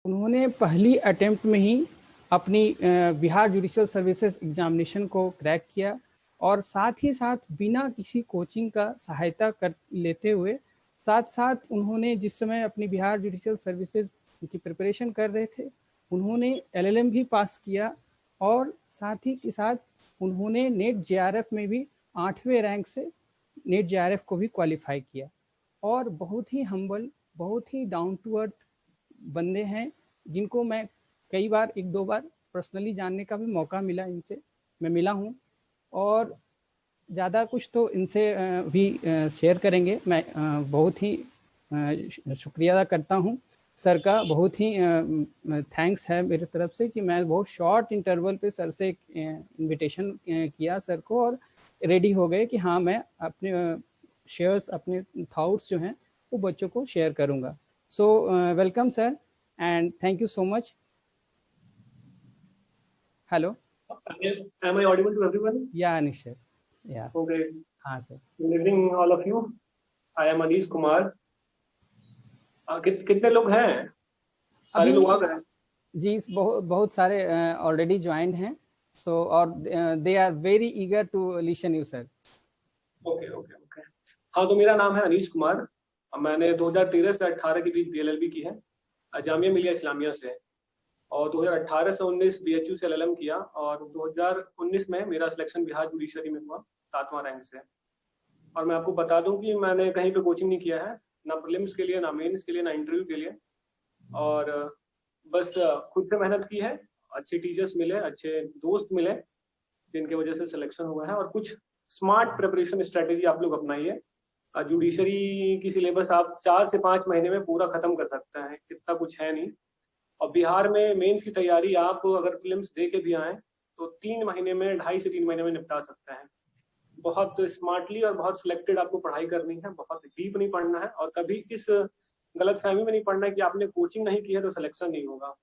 उन्होंने पहली अटेम्प्ट में ही अपनी बिहार जुडिशियल सर्विसेज एग्जामिनेशन को क्रैक किया और साथ ही साथ बिना किसी कोचिंग का सहायता कर लेते हुए साथ साथ उन्होंने जिस समय अपनी बिहार जुडिशियल सर्विसेज की प्रिपरेशन कर रहे थे उन्होंने एलएलएम भी पास किया और साथ ही के साथ उन्होंने नेट जेआरएफ में भी 8वें रैंक से नेट जेआरएफ को भी क्वालिफाई किया और बहुत ही हम्बल, बहुत ही डाउन टू अर्थ बंदे हैं जिनको मैं कई बार एक दो बार पर्सनली जानने का भी मौका मिला, इनसे मैं मिला हूँ और ज़्यादा कुछ तो इनसे भी शेयर करेंगे। मैं बहुत ही शुक्रिया अदा करता हूँ सर का, बहुत ही थैंक्स है मेरी तरफ से कि मैं बहुत शॉर्ट इंटरवल पे सर से इनविटेशन किया सर को और रेडी हो गए कि हाँ मैं अपने शेयर्स, अपने थाट्स जो हैं वो बच्चों को शेयर करूँगा। So welcome sir and thank you so much. Hello. Am I audible to everyone? Yeah, Anish sir. Yes. Okay. हाँ sir. Good evening all of you. I am Anish Kumar. कितने लोग हैं? सारे लोग आ गए? जी बहुत सारे ऑलरेडी ज्वाइंड हैं, so और they are very eager to listen you sir. Okay. हाँ, तो मेरा नाम है अनीश कुमार। मैंने 2013 से 18 के बीच बीएलएलबी की है जामिया मिलिया इस्लामिया से और 2018 से 19 बीएचयू से एलएलएम किया और 2019 में मेरा सिलेक्शन बिहार जुडिशरी में हुआ 7वां रैंक से। और मैं आपको बता दूं कि मैंने कहीं पे कोचिंग नहीं किया है, ना प्रीलिम्स के लिए, ना मेंस के लिए, ना इंटरव्यू के लिए, और बस खुद से मेहनत की है। अच्छे टीचर्स मिले, अच्छे दोस्त मिले जिनकी वजह से सिलेक्शन हुआ है और कुछ स्मार्ट प्रिपरेशन स्ट्रेटेजी आप लोग अपनाइए। जुडिशरी की सिलेबस आप 4 से 5 महीने में पूरा खत्म कर सकते हैं, इतना कुछ है नहीं। और बिहार में मेंस की तैयारी आप अगर फिल्म्स दे के भी आए तो 3 महीने में, 2.5 से 3 महीने में निपटा सकते हैं। बहुत स्मार्टली और बहुत सिलेक्टेड आपको पढ़ाई करनी है, बहुत डीप नहीं पढ़ना है और कभी इस गलतफहमी में नहीं पढ़ना है कि आपने कोचिंग नहीं की है तो सिलेक्शन नहीं होगा।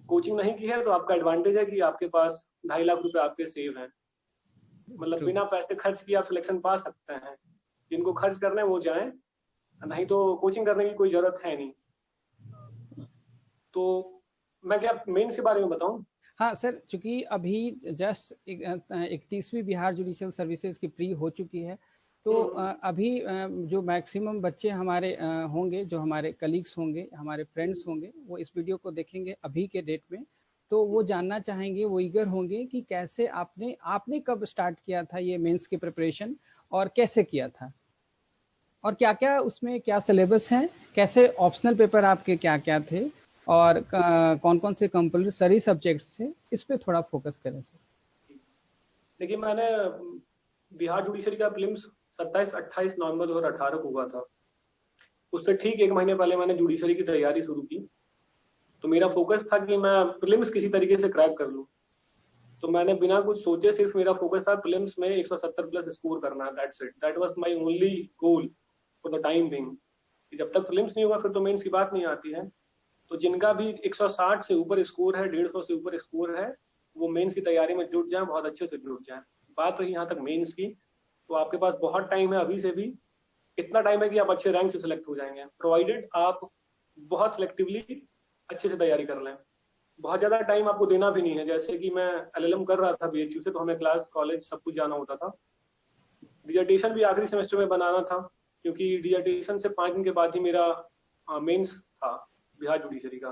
कोचिंग नहीं की है तो आपका एडवांटेज है कि आपके पास 2.5 लाख रुपए आपके सेव हैं, मतलब बिना पैसे खर्च किए आप सिलेक्शन पा सकते हैं। जिनको खर्च करना है वो जाएं, नहीं तो कोचिंग करने की कोई जरूरत है नहीं। तो मैं क्या मेंस के बारे में बताऊं? हाँ सर, चूंकि अभी जस्ट 31वीं बिहार जुडिशियल सर्विसेज की प्री हो चुकी है तो अभी जो मैक्सिमम बच्चे हमारे होंगे, जो हमारे कलीग्स होंगे, हमारे फ्रेंड्स होंगे, वो इस वीडियो को देखेंगे अभी के डेट में, तो वो जानना चाहेंगे, वो ईगर होंगे कि कैसे आपने कब स्टार्ट किया था ये मेंस की प्रिपरेशन और कैसे किया था और क्या क्या उसमें क्या सिलेबस है, कैसे ऑप्शनल पेपर आपके क्या क्या थे और कौन कौन से कंपलसरी सब्जेक्ट्स थे, इस पे थोड़ा फोकस करें सर। देखिए, मैंने बिहार जुडिशरी का प्रीलिम्स 27-28 नवंबर 2018 को हुआ था। उससे ठीक 1 महीने पहले मैंने जुडिशरी की तैयारी शुरू की। तो मेरा फोकस था कि मैं प्रीलिम्स किसी तरीके से क्रैक कर लूं। तो मैंने बिना कुछ सोचे सिर्फ मेरा फोकस था प्रीलिम्स में 170 प्लस स्कोर करना। That's it, that was my only goal for the time being. जब तक प्रीलिम्स नहीं होगा फिर तो मेंस की बात नहीं आती है। तो जिनका भी 160 से ऊपर स्कोर है, 150 से ऊपर स्कोर है, वो मेंस की तैयारी में जुट जाए, बहुत अच्छे से जुट जाए। बात रही यहाँ तक मेंस की, तो आपके पास बहुत टाइम है, अभी से भी इतना टाइम है कि आप अच्छे रैंक से सिलेक्ट हो जाएंगे, प्रोवाइडेड आप बहुत सिलेक्टिवली अच्छे से तैयारी कर लें। बहुत ज्यादा टाइम आपको देना भी नहीं है। जैसे कि मैं एलएलएम कर रहा था बीएचयू से, तो हमें क्लास, कॉलेज सब कुछ जाना होता था। डिजर्टेशन भी आखिरी सेमेस्टर में बनाना था, क्योंकि डिजर्टेशन से 5 दिन के बाद ही मेरा मेंस था बिहार जुडिशरी का।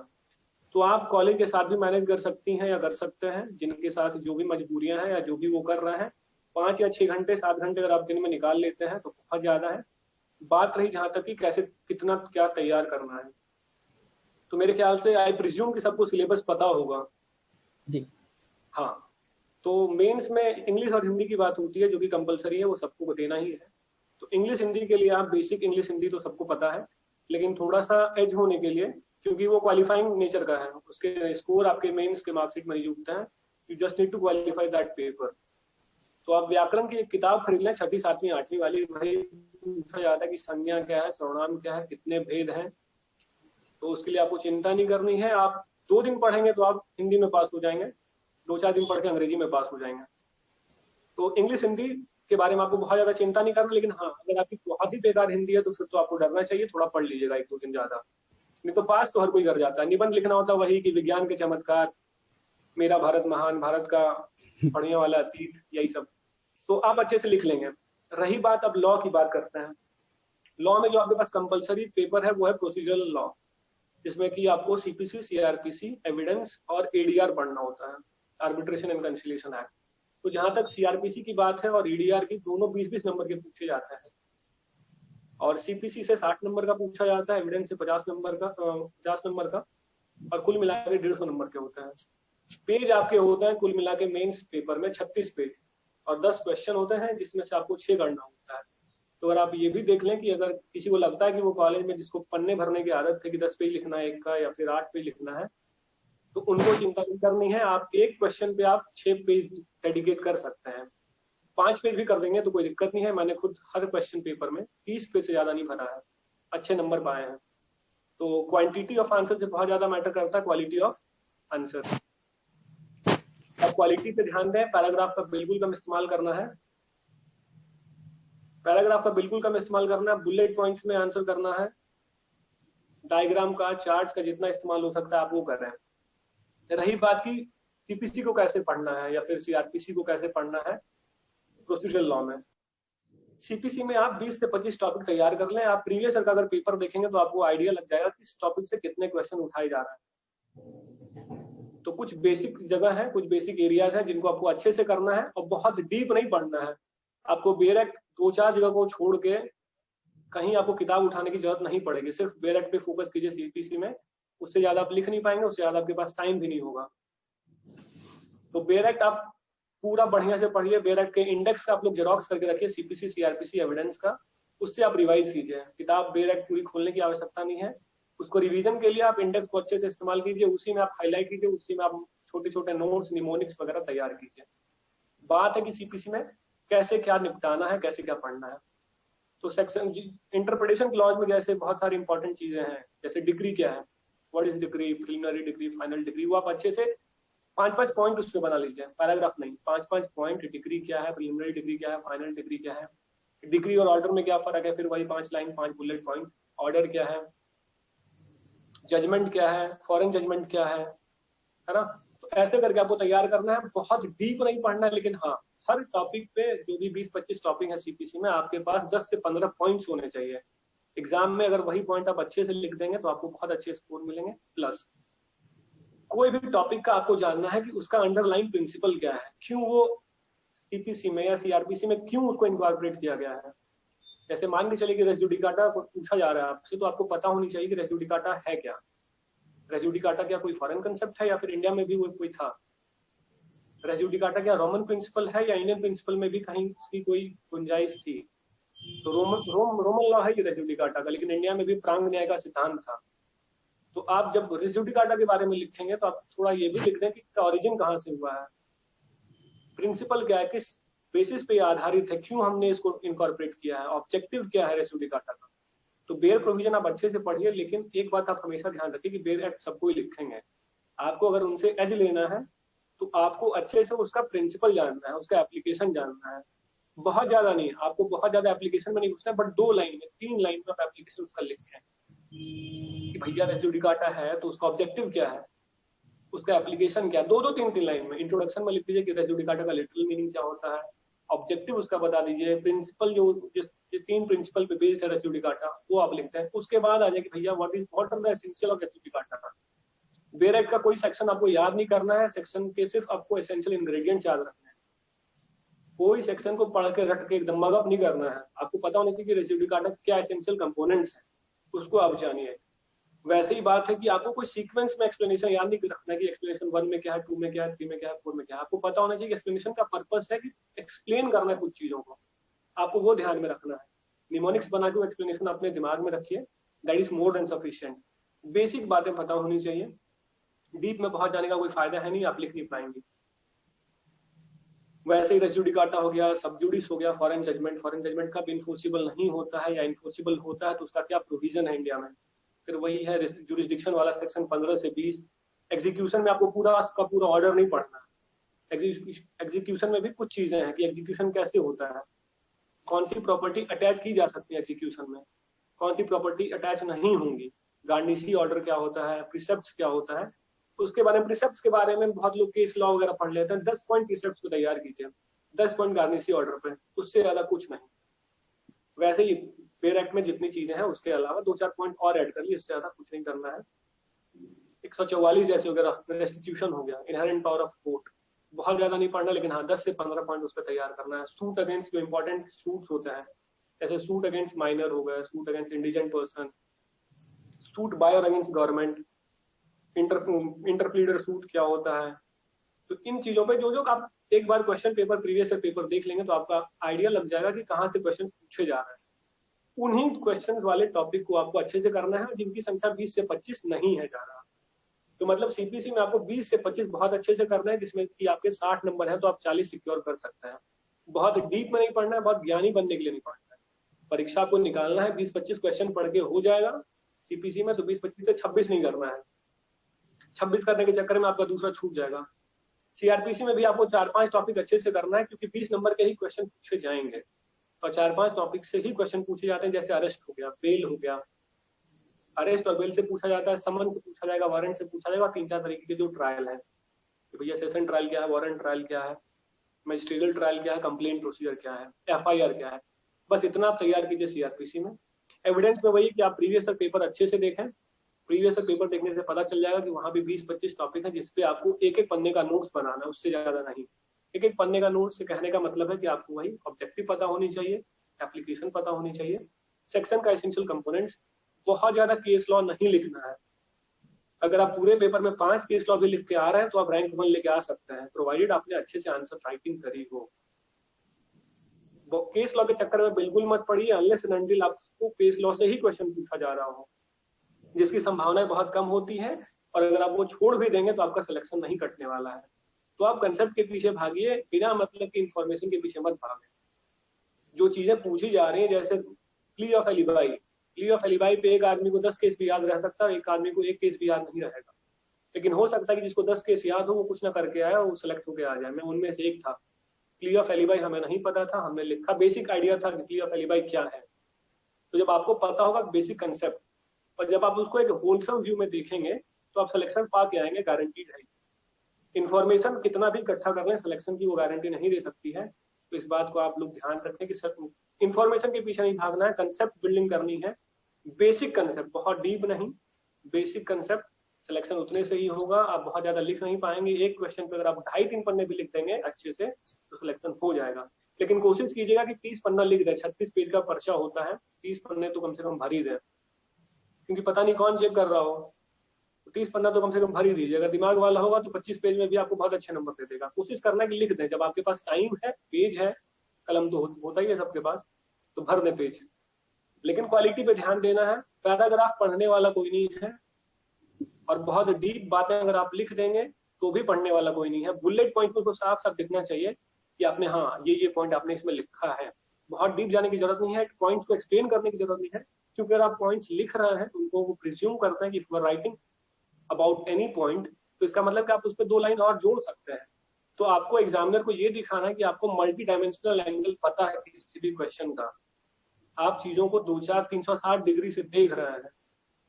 तो आप कॉलेज के साथ भी मैनेज कर सकती हैं या कर सकते हैं, जिनके साथ जो भी मजबूरियां हैं या जो भी वो कर रहे हैं। 5 या 6 घंटे, 7 घंटे अगर आप दिन में निकाल लेते हैं तो बहुत ज्यादा है। बात रही जहां तक कि कैसे, कितना क्या तैयार करना है, तो मेरे ख्याल से आई प्रिज्यूम कि सबको सिलेबस पता होगा जी। हाँ, तो मेंस में इंग्लिश और हिंदी की बात होती है जो कि कंपलसरी है, वो सबको देना ही है। तो इंग्लिश हिंदी के लिए आप बेसिक इंग्लिश हिंदी तो सबको पता है, लेकिन थोड़ा सा एज होने के लिए, क्योंकि वो क्वालिफाइंग नेचर का है, उसके स्कोर आपके मेंस के मार्कशीट में नियुक्त है। You just need to qualify that paper. तो आप व्याकरण की एक किताब खरीद लें, 6वीं 7वीं 8वीं वाली। भाई पूछा जाता है कि संज्ञा क्या है, सर्वनाम क्या है, कितने भेद हैं, तो उसके लिए आपको चिंता नहीं करनी है। आप 2 दिन पढ़ेंगे तो आप हिंदी में पास हो जाएंगे, 2-4 दिन पढ़ के अंग्रेजी में पास हो जाएंगे। तो इंग्लिश हिंदी के बारे में आपको बहुत ज्यादा चिंता नहीं करना। लेकिन हाँ, अगर आपकी बहुत ही बेकार हिंदी है तो फिर तो आपको डरना चाहिए, थोड़ा पढ़ लीजिएगा 1-2 दिन ज्यादा। नहीं तो पास तो हर कोई कर जाता है। निबंध लिखना होता है वही कि विज्ञान के चमत्कार, मेरा भारत महान, भारत का पढ़ने वाला अतीत, यही सब तो आप अच्छे से लिख लेंगे। रही बात अब लॉ की, बात करते हैं। लॉ में जो आपके पास कंपलसरी पेपर है वो है प्रोसीजरल लॉ, जिसमें कि आपको सीपीसी, सीआरपीसी, एविडेंस और एडीआर पढ़ना होता है, आर्बिट्रेशन एंड कंसिलिएशन एक्ट। तो जहां तक सीआरपीसी की बात है और ईडीआर की, दोनों 20-20 नंबर के पूछे जाते हैं, और सीपीसी से 60 नंबर का पूछा जाता है, एविडेंस से 50 नंबर का, और कुल मिलाकर 150 नंबर के होते हैं। पेज आपके होते हैं कुल मिला के मेन्स पेपर में 36 पेज, और 10 क्वेश्चन होते हैं जिसमें से आपको 6 करना होता है। तो अगर आप ये भी देख लें कि अगर किसी को लगता है कि वो कॉलेज में जिसको पन्ने भरने की आदत है कि 10 पेज लिखना है एक का या फिर 8 पेज लिखना है, तो उनको चिंता नहीं करनी है। आप एक क्वेश्चन पे आप 6 पेज डेडिकेट कर सकते हैं, 5 पेज भी कर देंगे तो कोई दिक्कत नहीं है। मैंने खुद हर क्वेश्चन पेपर में 30 पेज से ज्यादा नहीं भरा है, अच्छे नंबर पाए हैं। तो क्वांटिटी ऑफ आंसर से बहुत ज्यादा मैटर करता है क्वालिटी ऑफ आंसर। अब क्वालिटी पे ध्यान दें, पैराग्राफ का बिल्कुल कम इस्तेमाल करना है, बुलेट पॉइंट्स में आंसर करना है, डायग्राम का, चार्ट्स का जितना इस्तेमाल हो सकता है आप वो कर रहे हैं। रही बात की सीपीसी को कैसे पढ़ना है या फिर सीआरपीसी को कैसे पढ़ना है प्रोसीजरल लॉ में। सीपीसी में आप 20 से 25 टॉपिक तैयार कर लें। आप प्रीवियस ईयर का अगर पेपर देखेंगे तो आपको आइडिया लग जाएगा कि इस टॉपिक से कितने क्वेश्चन उठाए जा रहे हैं। तो कुछ बेसिक जगह है, कुछ बेसिक एरियाज है जिनको आपको अच्छे से करना है, और बहुत डीप नहीं पढ़ना है। आपको बेरेक 2-4 जगह को छोड़ के कहीं आपको किताब उठाने की जरूरत नहीं पड़ेगी, सिर्फ बेरेक पे फोकस कीजिए सीपीसी में। उससे ज्यादा आप लिख नहीं पाएंगे, उससे ज्यादा आपके पास टाइम भी नहीं होगा। तो बेरेक आप पूरा बढ़िया से पढ़िए। बेरेक के इंडेक्स का आप लोग जेरोक्स करके रखिए, सीपीसी, सीआरपीसी, एविडेंस का, उससे आप रिवाइज कीजिए। किताब बेरेक पूरी खोलने की आवश्यकता नहीं है। उसको रिवीजन के लिए आप इंडेक्स को अच्छे से इस्तेमाल कीजिए, उसी में आप हाईलाइट कीजिए, उसी में आप छोटे छोटे नोट्स, निमोनिक्स वगैरह तैयार कीजिए। बात है कि सीपीसी में कैसे क्या निपटाना है, कैसे क्या पढ़ना है। तो सेक्शन इंटरप्रिटेशन क्लॉज में जैसे बहुत सारी इंपॉर्टेंट चीजें हैं, जैसे डिग्री क्या है, what is degree, preliminary degree, final decree, वो आप अच्छे से 5-5 पॉइंट उसमें बना लीजिए, पैराग्राफ नहीं, 5-5 पॉइंट। डिग्री क्या है, प्रिलिमिनरी डिग्री क्या है, फाइनल डिग्री क्या है, डिग्री और ऑर्डर में क्या फर्क है, फिर वही 5 लाइन 5 बुलेट पॉइंट। ऑर्डर क्या है, जजमेंट क्या है, फॉरेन जजमेंट क्या है ना। तो ऐसे करके आपको तैयार करना है। बहुत डीप नहीं पढ़ना है, लेकिन हाँ हर टॉपिक पे जो भी 20-25 टॉपिक है सीपीसी में, आपके पास 10 से 15 पॉइंट्स होने चाहिए। एग्जाम में अगर वही पॉइंट आप अच्छे से लिख देंगे तो आपको बहुत अच्छे स्कोर मिलेंगे। प्लस कोई भी टॉपिक का आपको जानना है कि उसका अंडरलाइन प्रिंसिपल क्या है, क्यों वो सीपीसी में या सीआरपीसी में क्यों उसको इनकॉर्पोरेट किया गया है। जैसे मान के चलिए कि रेस जुडिकाटा पूछा जा रहा है आपसे, तो आपको पता होनी चाहिए कि रेस जुडिकाटा है क्या। रेस जुडिकाटा क्या कोई फॉरेन कंसेप्ट है या फिर इंडिया में भी वो कोई था। रेस जुडिकाटा क्या रोमन प्रिंसिपल है या इंडियन प्रिंसिपल में भी कहीं इसकी कोई गुंजाइश थी। तो रोमन लॉ है ये रेस जुडिकाटा का, लेकिन इंडिया में भी प्रांग न्याय का सिद्धांत था। तो आप जब रेस जुडिकाटा के बारे में लिखेंगे तो आप थोड़ा ये भी लिख दें कि इसका ओरिजिन कहाँ से हुआ है, प्रिंसिपल क्या है, किस बेसिस पे आधारित है, क्यों हमने इसको इनकॉर्पोरेट किया है, ऑब्जेक्टिव क्या है रेस जुडिकाटा का। तो बेयर प्रोविजन आप अच्छे से पढ़िए, लेकिन एक बात आप हमेशा ध्यान रखिए कि बेयर एक्ट सबको ही लिखेंगे। आपको अगर उनसे एज लेना है तो आपको अच्छे से उसका प्रिंसिपल जानना है, उसका एप्लीकेशन जानना है। बहुत ज्यादा नहीं, आपको बहुत ज्यादा एप्लीकेशन में नहीं घुसना है, बट 2 लाइन में 3 लाइन में आप एप्लीकेशन उसका लिखें कि भैया रेस जुडिकाटा है तो उसका ऑब्जेक्टिव क्या है, उसका एप्लीकेशन क्या है। 2-3 लाइन में इंट्रोडक्शन में लिख दीजिए कि रेस जुडिकाटा का लिटरल मीनिंग क्या होता है, ऑब्जेक्टिव उसका बता दीजिए, प्रिंसिपल जो जिस 3 प्रिंसिपल पे बेस्ड है रेस जुडिकाटा वो आप लिखते हैं। उसके बाद आ जाए कि भैया what are the essential of res judicata. Bare act का कोई सेक्शन आपको याद नहीं करना है, सेक्शन के सिर्फ आपको एसेंशियल इंग्रेडिएंट्स याद रखने हैं। कोई सेक्शन को पढ़ के रट के एकदम मगअप नहीं करना है। आपको पता होना चाहिए कि रेस जुडिकाटा क्या एसेंशियल कंपोनेंट्स हैं, उसको आप जानिए। वैसे ही बात है कि आपको कोई सीक्वेंस में एक्सप्लेनेशन याद नहीं रखना है कि एक्सप्लेनेशन 1 में क्या है, 2 में क्या है, 3 में क्या है, 4 में क्या है। आपको पता होना चाहिए कि एक्सप्लेनेशन का पर्पस है कि एक्सप्लेन करना है कुछ चीजों को, आपको वो ध्यान में रखना है। निमोनिक्स बना के एक्सप्लेनेशन अपने दिमाग में रखिए, that is more than sufficient. Basic बातें पता होनी चाहिए, डीप में बहुत जाने का कोई फायदा है नहीं, आप लिख नहीं पाएंगे। वैसे ही रेस जुडिकाटा हो गया, सब जुडिस हो गया, फॉरेन जजमेंट का भी इन्फोर्सिबल नहीं होता है, या इन्फोर्सिबल होता है तो उसका क्या प्रोविजन है इंडिया में। फिर वही है जुरिस्डिक्शन वाला सेक्शन 15 से 20। एग्जीक्यूशन में आपको पूरा का पूरा ऑर्डर नहीं पढ़ना है। एग्जीक्यूशन में भी कुछ चीजें हैं कि एग्जीक्यूशन कैसे होता है, कौन सी प्रॉपर्टी अटैच की जा सकती है एग्जीक्यूशन में, कौन सी प्रॉपर्टी अटैच नहीं होंगी, गार्निसी ऑर्डर क्या होता है, प्रिसेप्ट्स क्या होता है, उसके बारे में, प्रिसेप्ट्स के बारे में बहुत लोग केस लॉ वगैरह पढ़ लेते हैं। 10 पॉइंट प्रिसेप्ट्स को तैयार कीजिए, 10 पॉइंट गार्निसी ऑर्डर पे, उससे ज्यादा कुछ नहीं। वैसे ही पेयर एक्ट में जितनी चीजें हैं उसके अलावा 2-4 पॉइंट और ऐड कर लिए, इससे ज्यादा कुछ नहीं करना है। 144 जैसे वगैरह रेस्टिट्यूशन हो गया, इनहेरेंट पावर ऑफ कोर्ट, बहुत ज्यादा नहीं पढ़ना, लेकिन हाँ 10 से 15 पॉइंट उस पर तैयार करना है। सूट अगेंस्ट जो इंपॉर्टेंट सूट्स होता है, जैसे सूट अगेंस्ट माइनर हो गया, suit against indigent person, suit by और अगेंस्ट गवर्नमेंट, इंटरप्लीडर सूट क्या होता है। तो इन चीजों पे जो जो आप एक बार क्वेश्चन पेपर, प्रीवियस पेपर देख लेंगे तो आपका आइडिया लग जाएगा कि कहाँ से क्वेश्चन पूछे जा रहे हैं। उन्हीं क्वेश्चन वाले टॉपिक को आपको अच्छे से करना है, जिनकी संख्या 20 से 25 नहीं है ज्यादा। तो मतलब सीपीसी में आपको 20 से 25 बहुत अच्छे से करना है, जिसमें कि आपके 60 नंबर है तो आप 40 सिक्योर कर सकते हैं। बहुत डीप में नहीं पढ़ना है, बहुत ज्ञानी बनने के लिए नहीं पढ़ना है। परीक्षा आपको निकालना है, 20-25 क्वेश्चन पढ़ के हो जाएगा सीपीसी में, तो 20-25 से 26 नहीं करना है। 26 करने के चक्कर में आपका दूसरा छूट जाएगा। सीआरपीसी में भी आपको 4-5 टॉपिक अच्छे से करना है, क्योंकि 20 नंबर के ही क्वेश्चन पूछे जाएंगे और 4-5 टॉपिक से ही क्वेश्चन पूछे जाते हैं। जैसे अरेस्ट हो गया, बेल हो गया, अरेस्ट और बेल से पूछा जाता है, समन से पूछा जाएगा, वारंट से पूछा जाएगा, 3-4 तरीके के जो ट्रायल है कि भैया सेशन ट्रायल क्या है, वारंट ट्रायल क्या है, मजिस्ट्रियल ट्रायल क्या है, कंप्लेंट प्रोसीजर क्या है, एफआईआर क्या है। बस इतना आप तैयार कीजिए सीआरपीसी में। एविडेंस में वही कि आप प्रीवियस पेपर अच्छे से देखें। प्रीवियस पेपर देखने से पता चल जाएगा कि वहां पे 20-25 टॉपिक है, जिसपे आपको एक एक पन्ने का नोट्स बनाना है, उससे ज्यादा नहीं। एक एक पन्ने का नोट्स से कहने का मतलब है कि आपको वही ऑब्जेक्टिव पता होनी चाहिए, एप्लीकेशन पता होनी चाहिए, सेक्शन का एसेंशियल कंपोनेंट्स, बहुत ज्यादा केस लॉ नहीं लिखना है। अगर आप पूरे पेपर में 5 केस लॉ भी लिख के आ रहे हैं तो आप रैंक 1 लेके आ सकते हैं, प्रोवाइडेड आपने अच्छे से आंसर राइटिंग करी हो। केस लॉ के चक्कर में बिल्कुल मत पड़िए, अनलेस एंड अनटिल आपको केस लॉ से ही क्वेश्चन पूछा जा रहा हो, जिसकी संभावनाएं बहुत कम होती है। और अगर आप वो छोड़ भी देंगे तो आपका सिलेक्शन नहीं कटने वाला है। तो आप कंसेप्ट के पीछे भागिए, बिना मतलब की इंफॉर्मेशन के पीछे मत भागे। जो चीजें पूछी जा रही है, जैसे plea of alibi, plea of alibi पे एक आदमी को 10 केस भी याद रह सकता है, एक आदमी को एक केस भी याद नहीं रहेगा। लेकिन हो सकता है कि जिसको 10 केस याद हो वो कुछ ना करके आया और वो सिलेक्ट होकर आ जाए। मैं उनमें से एक था। प्ली ऑफ एलिबाई हमें नहीं पता था, हमने लिखा, बेसिक आइडिया था कि प्ली ऑफ एलिबाई क्या है। तो जब आपको पता होगा बेसिक कंसेप्ट, और जब आप उसको एक होलसम व्यू में देखेंगे तो आप सिलेक्शन पा के आएंगे, गारंटीड है। इन्फॉर्मेशन कितना भी इकट्ठा कर लें, सिलेक्शन की वो गारंटी नहीं दे सकती है। तो इस बात को आप लोग ध्यान रखें कि इन्फॉर्मेशन के पीछे नहीं भागना है, कंसेप्ट बिल्डिंग करनी है। बेसिक कंसेप्ट, बहुत डीप नहीं, बेसिक कंसेप्ट, सिलेक्शन उतने से ही होगा। आप बहुत ज्यादा लिख नहीं पाएंगे। एक क्वेश्चन पे अगर आप 2.5-3 पन्ने भी लिख देंगे अच्छे से तो सिलेक्शन हो जाएगा। लेकिन कोशिश कीजिएगा कि 30 पन्ना लिख दे। 36 पेज का पर्चा होता है, 30 पन्ने तो कम से कम भर ही दें, क्योंकि पता नहीं कौन चेक कर रहा हो। 30 पन्ना तो कम से कम भर ही दीजिए। अगर दिमाग वाला होगा तो 25 पेज में भी आपको बहुत अच्छे नंबर दे देगा। कोशिश करना कि लिख दें, जब आपके पास टाइम है, पेज है, कलम तो होता ही है सबके पास, तो भर दें पेज। लेकिन क्वालिटी पे ध्यान देना है। पैराग्राफ पढ़ने वाला कोई नहीं है, और बहुत डीप बातें अगर आप लिख देंगे तो भी पढ़ने वाला कोई नहीं है। बुलेट पॉइंट को साफ साफ दिखना चाहिए कि आपने हाँ ये पॉइंट आपने इसमें लिखा है। बहुत डीप जाने की जरूरत नहीं है, पॉइंट्स को एक्सप्लेन करने की जरूरत नहीं है, क्योंकि अगर आप पॉइंट्स लिख रहे हैं तो उनको वो प्रिज्यूम करते हैं कि you are writing about any point, तो इसका मतलब कि आप उस पर 2 लाइन और जोड़ सकते हैं। तो आपको एग्जामिनर को ये दिखाना है कि आपको मल्टी डायमेंशनल एंगल पता है किसी भी क्वेश्चन का, आप चीजों को 2-4-360 डिग्री से देख रहे हैं,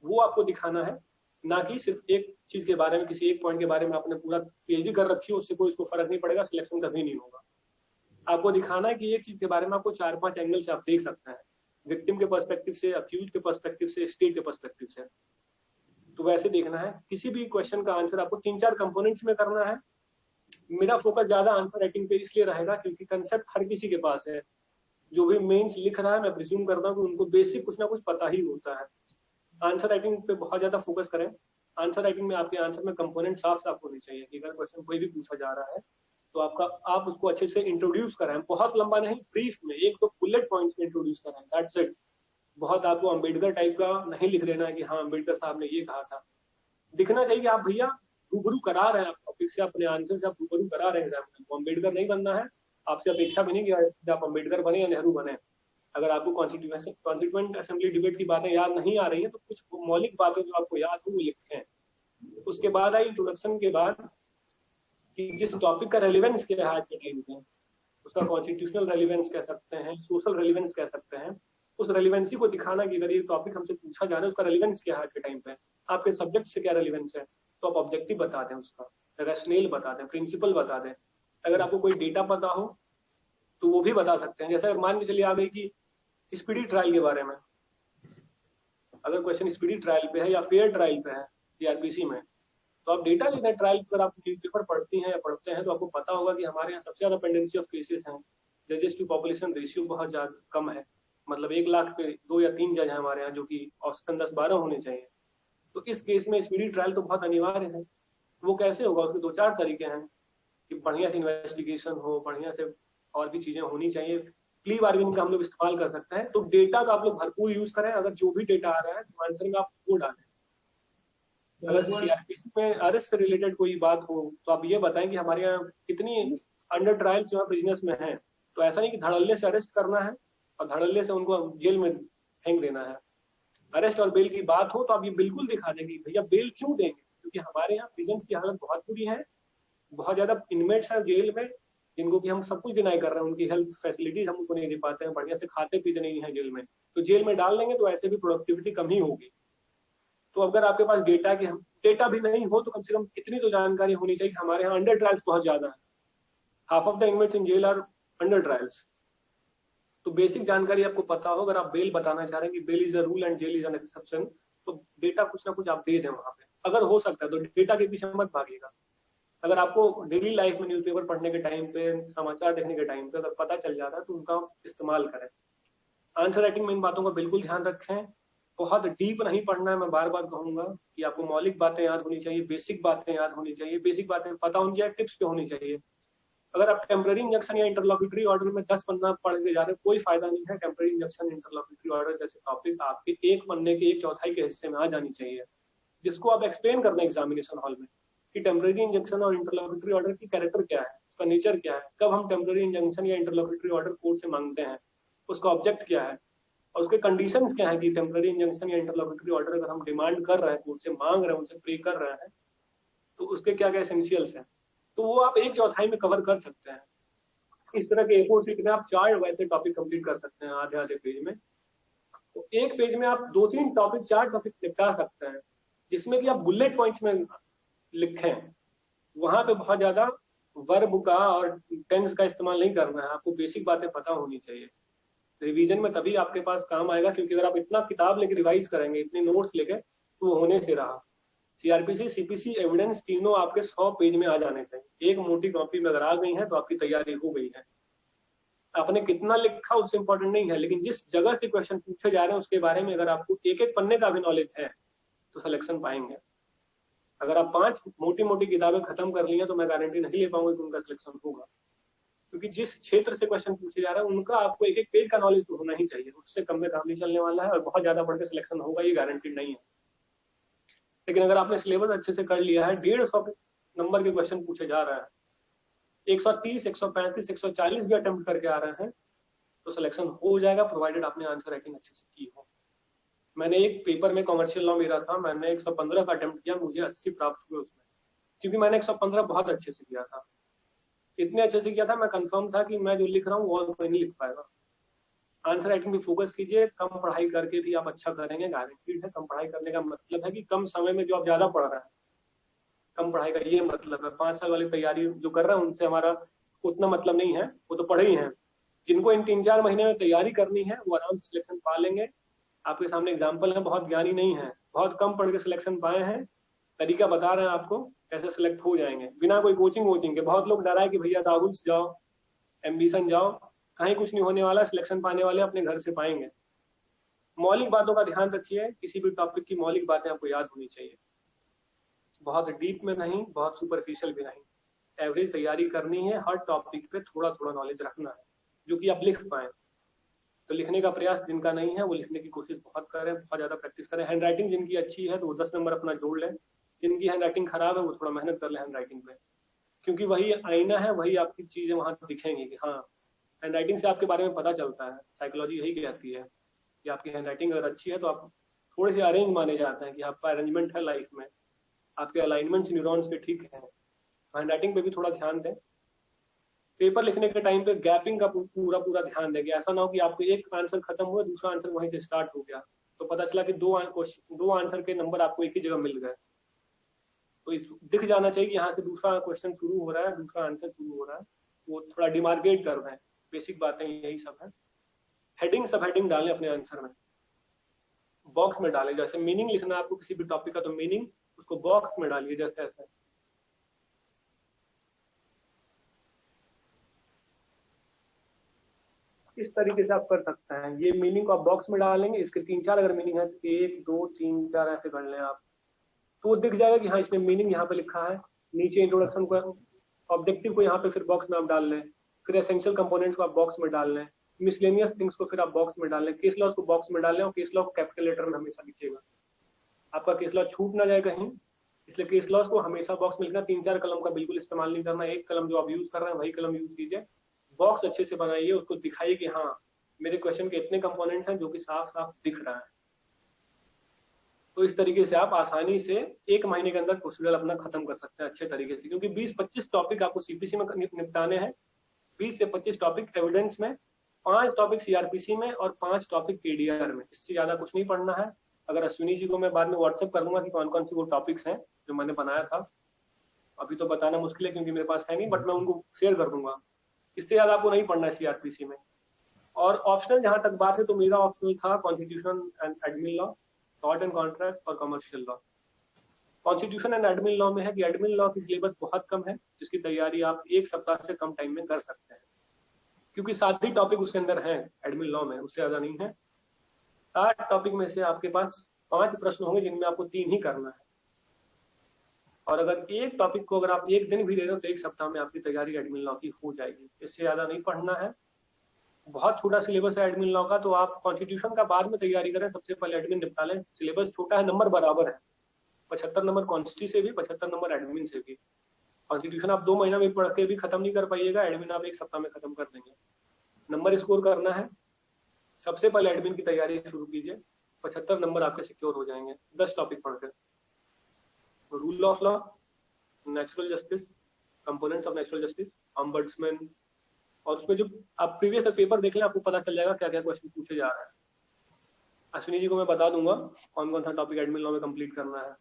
वो आपको दिखाना है। ना कि सिर्फ एक चीज के बारे में, किसी एक पॉइंट के बारे में आपने पूरा पीएचडी कर रखी है, उससे कोई इसको फर्क नहीं पड़ेगा, सिलेक्शन कभी नहीं होगा। आपको दिखाना है कि एक चीज के बारे में आपको 4-5 एंगल से आप देख सकते हैं, विक्टिम के पर्सपेक्टिव से, अक्यूज के पर्सपेक्टिव से, स्टेट के पर्सपेक्टिव से। तो वैसे देखना है। किसी भी क्वेश्चन का आंसर आपको 3-4 कंपोनेंट्स में करना है। मेरा फोकस ज्यादा आंसर राइटिंग पे इसलिए रहेगा क्योंकि कंसेप्ट हर किसी के पास है। जो भी मेंस लिख रहा है, मैं प्रिज्यूम करता हूँ कि उनको बेसिक कुछ ना कुछ पता ही होता है। आंसर राइटिंग पे बहुत ज्यादा फोकस करें। आंसर राइटिंग में आपके आंसर में कंपोनेंट साफ साफ होने चाहिए कि अगर क्वेश्चन कोई भी पूछा जा रहा है तो आप उसको अच्छे से इंट्रोड्यूस करें। बहुत लंबा नहीं, ब्रीफ में 1-2 बुलेट पॉइंट्स में इंट्रोड्यूस करें, दैट्स इट। बहुत आपको अम्बेडकर टाइप का नहीं लिख देना है कि हाँ अम्बेडकर साहब ने ये कहा था। दिखना चाहिए कि आप भैया रूबरू करा रहे हैं, आप टॉपिक से, अपने आंसर से आप रूबरू करा रहे हैं एग्जामिनर को। अम्बेडकर नहीं बनना है, आपसे अपेक्षा भी नहीं कि आप अम्बेडकर बने या नेहरू बने। अगर आपको कॉन्स्टिट्यूएंट असेंबली डिबेट की बातें याद नहीं आ रही है तो कुछ मौलिक बातें जो आपको याद हो वो लिखें। उसके बाद आई इंट्रोडक्शन के बाद कि जिस टॉपिक का रेलिवेंस क्या है आज के टाइम में, उसका कॉन्स्टिट्यूशनल रेलिवेंस कह सकते हैं, सोशल रेलिवेंस कह सकते हैं, उस रेलिवेंसी को दिखाना कि अगर ये टॉपिक हमसे पूछा जा रहा है उसका रेलिवेंस क्या है आज के टाइम पे, आपके सब्जेक्ट से क्या रेलिवेंस है, तो आप ऑब्जेक्टिव बता दें, उसका रैशनल बता दें, प्रिंसिपल बता दें। अगर आपको कोई डेटा पता हो तो वो भी बता सकते हैं। जैसे अगर मान के चलिए आ गई कि स्पीडी ट्रायल के बारे में, अगर क्वेश्चन स्पीडी ट्रायल पे है या फेयर ट्रायल पे है सीआरपीसी में, तो आप डेटा लेते हैं ट्रायल पर, आप न्यूज़पेपर पढ़ती हैं या पढ़ते हैं तो आपको पता होगा कि हमारे यहाँ सबसे ज्यादा पेंडेंसी ऑफ केसेस हैं, जजेस टू पॉपुलेशन रेशियो बहुत ज्यादा कम है, मतलब 1 लाख पे 2 या 3 जज हैं हमारे यहाँ, जो कि औसतन 10-12 होने चाहिए। तो इस केस में स्पीडी ट्रायल तो बहुत अनिवार्य है। वो कैसे होगा, उसके 2-4 तरीके हैं कि बढ़िया से इन्वेस्टिगेशन हो, बढ़िया से और भी चीजें होनी चाहिए। प्ली बार्गेनिंग का हम लोग इस्तेमाल कर सकते हैं। तो डेटा का आप लोग भरपूर यूज करें, अगर जो भी डेटा आ रहा है तो आंसर में आप वो डालें। अगर सीआरपीसी में अरेस्ट से रिलेटेड कोई बात हो तो आप ये बताएं कि हमारे यहाँ कितनी अंडर ट्रायल जो है बिजनेस में है। तो ऐसा नहीं कि धड़ल्ले से अरेस्ट करना है और धड़ल्ले से उनको जेल में फेंक देना है। अरेस्ट और बेल की बात हो तो आप ये बिल्कुल दिखा दें कि भैया बेल क्यों देंगे, क्योंकि हमारे यहाँ प्रिजन की हालत बहुत बुरी है, बहुत ज्यादा इनमेट्स हैं जेल में जिनको कि हम सब कुछ डिनाई कर रहे हैं, उनकी हेल्थ फैसिलिटीज हम उनको नहीं दे पाते हैं, बढ़िया से खाते पीते नहीं है जेल में। तो जेल में डाल देंगे तो ऐसे भी प्रोडक्टिविटी कम ही होगी। तो अगर आपके पास डेटा की डेटा भी नहीं हो तो कम से कम इतनी तो जानकारी होनी चाहिए कि हमारे यहाँ अंडर ट्रायल्स बहुत ज्यादा है, half of the inmates in jail are under trials. तो बेसिक जानकारी आपको पता हो। अगर आप बेल बताना चाह रहे हैं कि bail is a rule and jail is an exception, तो डेटा कुछ ना कुछ आप दे दें वहां पे, अगर हो सकता है तो डेटा के पीछे मत भागिएगा। अगर आपको डेली लाइफ में न्यूज़पेपर पढ़ने के टाइम पे, समाचार देखने के टाइम पे अगर पता चल जाता है तो उनका इस्तेमाल करें। आंसर राइटिंग में इन बातों का बिल्कुल ध्यान रखें। बहुत डीप नहीं पढ़ना है, मैं बार बार कहूंगा कि आपको मौलिक बातें याद होनी चाहिए, बेसिक बातें याद होनी चाहिए, बेसिक बातें पता होनी चाहिए, टिप्स पे होनी चाहिए। अगर आप टेम्पररी इंजेक्शन या इंटरलॉक्यूटरी ऑर्डर में 10 पन्ना पढ़ के जा रहे हैं, कोई फायदा नहीं है। टेम्पररी इंजेक्शन, इंटरलॉक्यूटरी ऑर्डर जैसे टॉपिक आपके एक पन्ने के 1/4 के हिस्से में आ जानी चाहिए, जिसको आप एक्सप्लेन कर दें एग्जामिनेशन हॉल में कि टेम्पररी इंजेक्शन और इंटरलॉक्यूटरी ऑर्डर की कैरेक्टर क्या है, उसका नेचर क्या है, कब हम टेम्पररी इंजेक्शन या इंटरलॉक्यूटरी ऑर्डर कोर्ट से मांगते हैं, उसका ऑब्जेक्ट क्या है और उसके कंडीशंस क्या है कि टेम्पररी इंजेक्शन या इंटरलॉक्यूटरी ऑर्डर अगर हम डिमांड कर रहे हैं, कोर्ट से मांग रहे हैं, उनसे प्रे कर रहे हैं, तो उसके क्या क्या एसेंशियल्स हैं। तो वो आप 1/4 में कवर कर सकते हैं। इस तरह के A4 शीट में आप 4 वैसे टॉपिक कंप्लीट कर सकते हैं आधे आधे पेज में। तो एक पेज में आप 2-3 टॉपिक, 4 टॉपिक निपटा सकते हैं, जिसमें कि आप बुलेट पॉइंट्स में लिखें। वहां पे बहुत ज्यादा वर्ब का और टेंस का इस्तेमाल नहीं करना है, आपको बेसिक बातें पता होनी चाहिए। रिवीजन में तभी आपके पास काम आएगा, क्योंकि अगर आप इतना किताब लेके रिवाइज करेंगे, इतने नोट्स लेके, तो वो होने से रहा। सीआरपीसी, सीपीसी, एविडेंस तीनों आपके 100 पेज में आ जाने चाहिए। एक मोटी कॉपी में अगर आ गई है तो आपकी तैयारी हो गई है। आपने कितना लिखा उससे इंपॉर्टेंट नहीं है, लेकिन जिस जगह से क्वेश्चन पूछे जा रहे हैं उसके बारे में अगर आपको एक एक पन्ने का भी नॉलेज है तो सिलेक्शन पाएंगे। अगर आप 5 मोटी मोटी किताबें खत्म कर ली हैं तो मैं गारंटी नहीं ले पाऊंगा कि उनका सिलेक्शन होगा, क्योंकि जिस क्षेत्र से क्वेश्चन पूछे जा रहा है उनका आपको एक एक पेज का नॉलेज तो होना ही चाहिए। उससे कम में काम नहीं चलने वाला है और बहुत ज्यादा पढ़ के सिलेक्शन होगा ये गारंटी नहीं है। लेकिन अगर आपने सिलेबस अच्छे से कर लिया है, 150 नंबर के क्वेश्चन पूछे जा रहा है, 130, 135, 140 भी अटेम्प्ट करके आ रहे हैं, तो सिलेक्शन हो जाएगा, प्रोवाइडेड आपने आंसर राइटिंग अच्छे से की हो। मैंने एक पेपर में कॉमर्शियल लॉ मेरा था, मैंने 115 का अटेम्प्ट किया, मुझे 80 प्राप्त हुए उसमें, क्योंकि मैंने 115 बहुत अच्छे से किया था। इतने अच्छे से किया था, मैं कंफर्म था कि मैं जो लिख रहा हूँ वो कोई नहीं लिख पाएगा। आंसर राइटिंग पे फोकस कीजिए, कम पढ़ाई करके भी आप अच्छा करेंगे, गारंटीड है। कम पढ़ाई करने का मतलब है कि कम समय में जो आप ज्यादा पढ़ रहे हैं, कम पढ़ाई का ये मतलब है। 5 साल वाली तैयारी जो कर रहे हैं उनसे हमारा उतना मतलब नहीं है, वो तो पढ़े ही हैं। जिनको इन 3-4 महीने में तैयारी करनी है वो आराम से सिलेक्शन पा लेंगे। आपके सामने एग्जाम्पल है, बहुत ज्ञानी नहीं है, बहुत कम पढ़ के सिलेक्शन पाए हैं, तरीका बता रहे हैं आपको कैसे सिलेक्ट हो जाएंगे बिना कोई कोचिंग वोचिंग के। बहुत लोग डरा है कि भैया राहुल जाओ, एम्बिशन जाओ, कहीं कुछ नहीं होने वाला, सिलेक्शन पाने वाले अपने घर से पाएंगे। मौलिक बातों का ध्यान रखिए, किसी भी टॉपिक की मौलिक बातें आपको याद होनी चाहिए, बहुत डीप में नहीं, बहुत सुपरफिशियल भी नहीं। एवरेज तैयारी करनी है, हर टॉपिक पे थोड़ा थोड़ा नॉलेज रखना है जो कि आप लिख पाए। तो लिखने का प्रयास जिनका नहीं है वो लिखने की कोशिश बहुत करें, बहुत ज्यादा प्रैक्टिस करें। हैंड राइटिंग जिनकी अच्छी है तो वो 10 नंबर अपना जोड़ लें, जिनकी हैंड राइटिंग खराब है वो थोड़ा मेहनत कर ले हैंड राइटिंग पे, क्योंकि वही आईना है, वही आपकी चीजें वहां दिखेंगी कि हाँ, हैंड राइटिंग से आपके बारे में पता चलता है। साइकोलॉजी यही कहती है कि आपकी हैंड राइटिंग अगर अच्छी है तो आप थोड़े से अरेंज माने जाते हैं कि आपका अरेंजमेंट है लाइफ में, आपके अलाइनमेंट्स न्यूरॉन्स के ठीक है। हैंड राइटिंग पे भी थोड़ा ध्यान दें। पेपर लिखने के टाइम पे गैपिंग का पूरा पूरा ध्यान देंगे। ऐसा ना हो कि आपको एक आंसर खत्म हुआ, दूसरा आंसर वहीं से स्टार्ट हो गया, तो पता चला कि दो आंसर के नंबर आपको एक ही जगह मिल गए। तो दिख जाना चाहिए कि यहाँ से दूसरा क्वेश्चन शुरू हो रहा है, दूसरा आंसर शुरू हो रहा है, वो थोड़ा डिमार्केट कर रहे हैं। बेसिक बातें यही सब है। हेडिंग सब हेडिंग डालें अपने आंसर में, बॉक्स में डालें। जैसे मीनिंग लिखना है आपको किसी भी टॉपिक का, तो मीनिंग उसको बॉक्स में डालिए, जैसे ऐसे। इस तरीके से आप कर सकते हैं। ये मीनिंग को आप बॉक्स में डालेंगे, इसके 3-4 अगर मीनिंग है, 1 2 3 4 ऐसे कर लें आप, तो वो दिख जाएगा कि हाँ इसने मीनिंग यहाँ पे लिखा है। नीचे इंट्रोडक्शन को, ऑब्जेक्टिव को यहाँ पे फिर बॉक्स में आप डाल लें, फिर एसेंशियल कंपोनेंट्स को आप बॉक्स में डाल लें, मिसलेनियस थिंग्स को फिर आप बॉक्स में डाल लें, केस लॉज को बॉक्स में डाल लें, और केस लॉ को कैपिटल लेटर में हमेशा लिखिएगा, आपका केस लॉ छूट ना जाए कहीं। इसलिए केस लॉज को हमेशा बॉक्स में लिखना। 3-4 कलम का बिल्कुल इस्तेमाल नहीं करना। एक कलम जो आप यूज कर रहे हैं वही कलम यूज कीजिए। बॉक्स अच्छे से बनाइए, उसको दिखाइए कि हाँ मेरे क्वेश्चन के इतने कंपोनेंट्स हैं, जो कि साफ साफ दिख रहा है। तो इस तरीके से आप आसानी से 1 महीने के अंदर प्रोसीजर अपना खत्म कर सकते हैं अच्छे तरीके से, क्योंकि 20-25 टॉपिक आपको सीपीसी में निपटाने हैं। 20 से 25 टॉपिक एविडेंस में, 5 टॉपिक सीआरपीसी में, और 5 टॉपिक केडीआर में। इससे ज्यादा कुछ नहीं पढ़ना है। अगर अश्विनी जी को मैं बाद में व्हाट्सएप कर दूंगा कि कौन कौन सी वो टॉपिक्स हैं जो मैंने बनाया था, अभी तो बताना मुश्किल है क्योंकि मेरे पास है नहीं, बट मैं उनको शेयर कर दूंगा। इससे ज्यादा आपको नहीं पढ़ना है सीआरपीसी में। और ऑप्शनल जहां तक बात है, तो मेरा ऑप्शनल था constitution and admin law, tort and contract और commercial law. Constitution and admin law में है कि एडमिन लॉ की सिलेबस बहुत कम है, जिसकी तैयारी आप 1 सप्ताह से कम टाइम में कर सकते हैं, क्योंकि 7 ही टॉपिक उसके अंदर हैं एडमिन लॉ में, उससे ज्यादा नहीं है। 7 टॉपिक में से आपके पास 5 प्रश्न होंगे, जिनमें आपको 3 ही करना है। और अगर एक टॉपिक को अगर आप एक दिन भी दे रहे हो, तो 1 सप्ताह में आपकी तैयारी एडमिन लॉ की हो जाएगी। इससे ज्यादा नहीं पढ़ना है। बहुत छोटा सिलेबस है एडमिन लॉ का, तो आप कॉन्स्टिट्यूशन का बाद में तैयारी करें, सबसे पहले एडमिन निपटा लें। सिलेबस छोटा है, नंबर बराबर है, 75 नंबर कॉन्स्टी से भी, 75 नंबर एडमिन से भी। कॉन्स्टिट्यूशन आप 2 महीना में पढ़ के भी खत्म नहीं कर पाइएगा, एडमिन आप 1 सप्ताह में खत्म कर देंगे। नंबर स्कोर करना है, सबसे पहले एडमिन की तैयारी शुरू कीजिए, 75 नंबर आपके सिक्योर हो जाएंगे 10 टॉपिक पढ़कर। Rule of law, natural justice, components of natural justice, ombudsman, और उसमें जो आप प्रीवियस पेपर देख लें, आपको पता चल जाएगा क्या क्या क्वेश्चन पूछे जा रहे हैं। अश्विनी जी को मैं बता दूंगा कौन कौन सा टॉपिक एडमिन लॉ में कंप्लीट करना है।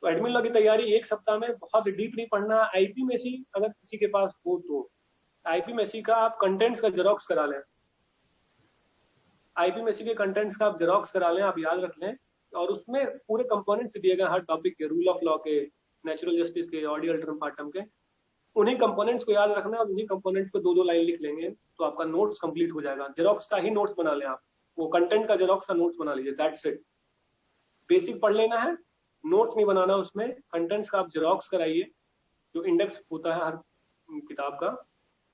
तो एडमिन लॉ की तैयारी 1 सप्ताह में, बहुत डीप नहीं पढ़ना। आईपी में सी अगर किसी के पास हो तो आईपी में सी का आप कंटेंट्स का जेरोक्स करा लें, आईपी में सी के कंटेंट्स का आप जेरोक्स करा लें, आप याद रख लें। और उसमें पूरे कंपोनेंट्स दिए गए हर टॉपिक के, रूल ऑफ लॉ के, नेचुरल जस्टिस के, ऑडियो अल्टरम पार्टम के, उन्हीं कंपोनेंट्स को याद रखना है और उन्हीं कंपोनेंट्स को 2-2 लाइन लिख लेंगे, तो आपका नोट्स कंप्लीट हो जाएगा। जेरोक्स का ही नोट्स बना लें आप, वो कंटेंट का जेरोक्स का नोट्स बना लीजिए, दैट्स इट। बेसिक पढ़ लेना है, नोट्स नहीं बनाना उसमें। कंटेंट्स का आप जेरोक्स कराइए, जो इंडेक्स होता है हर किताब का,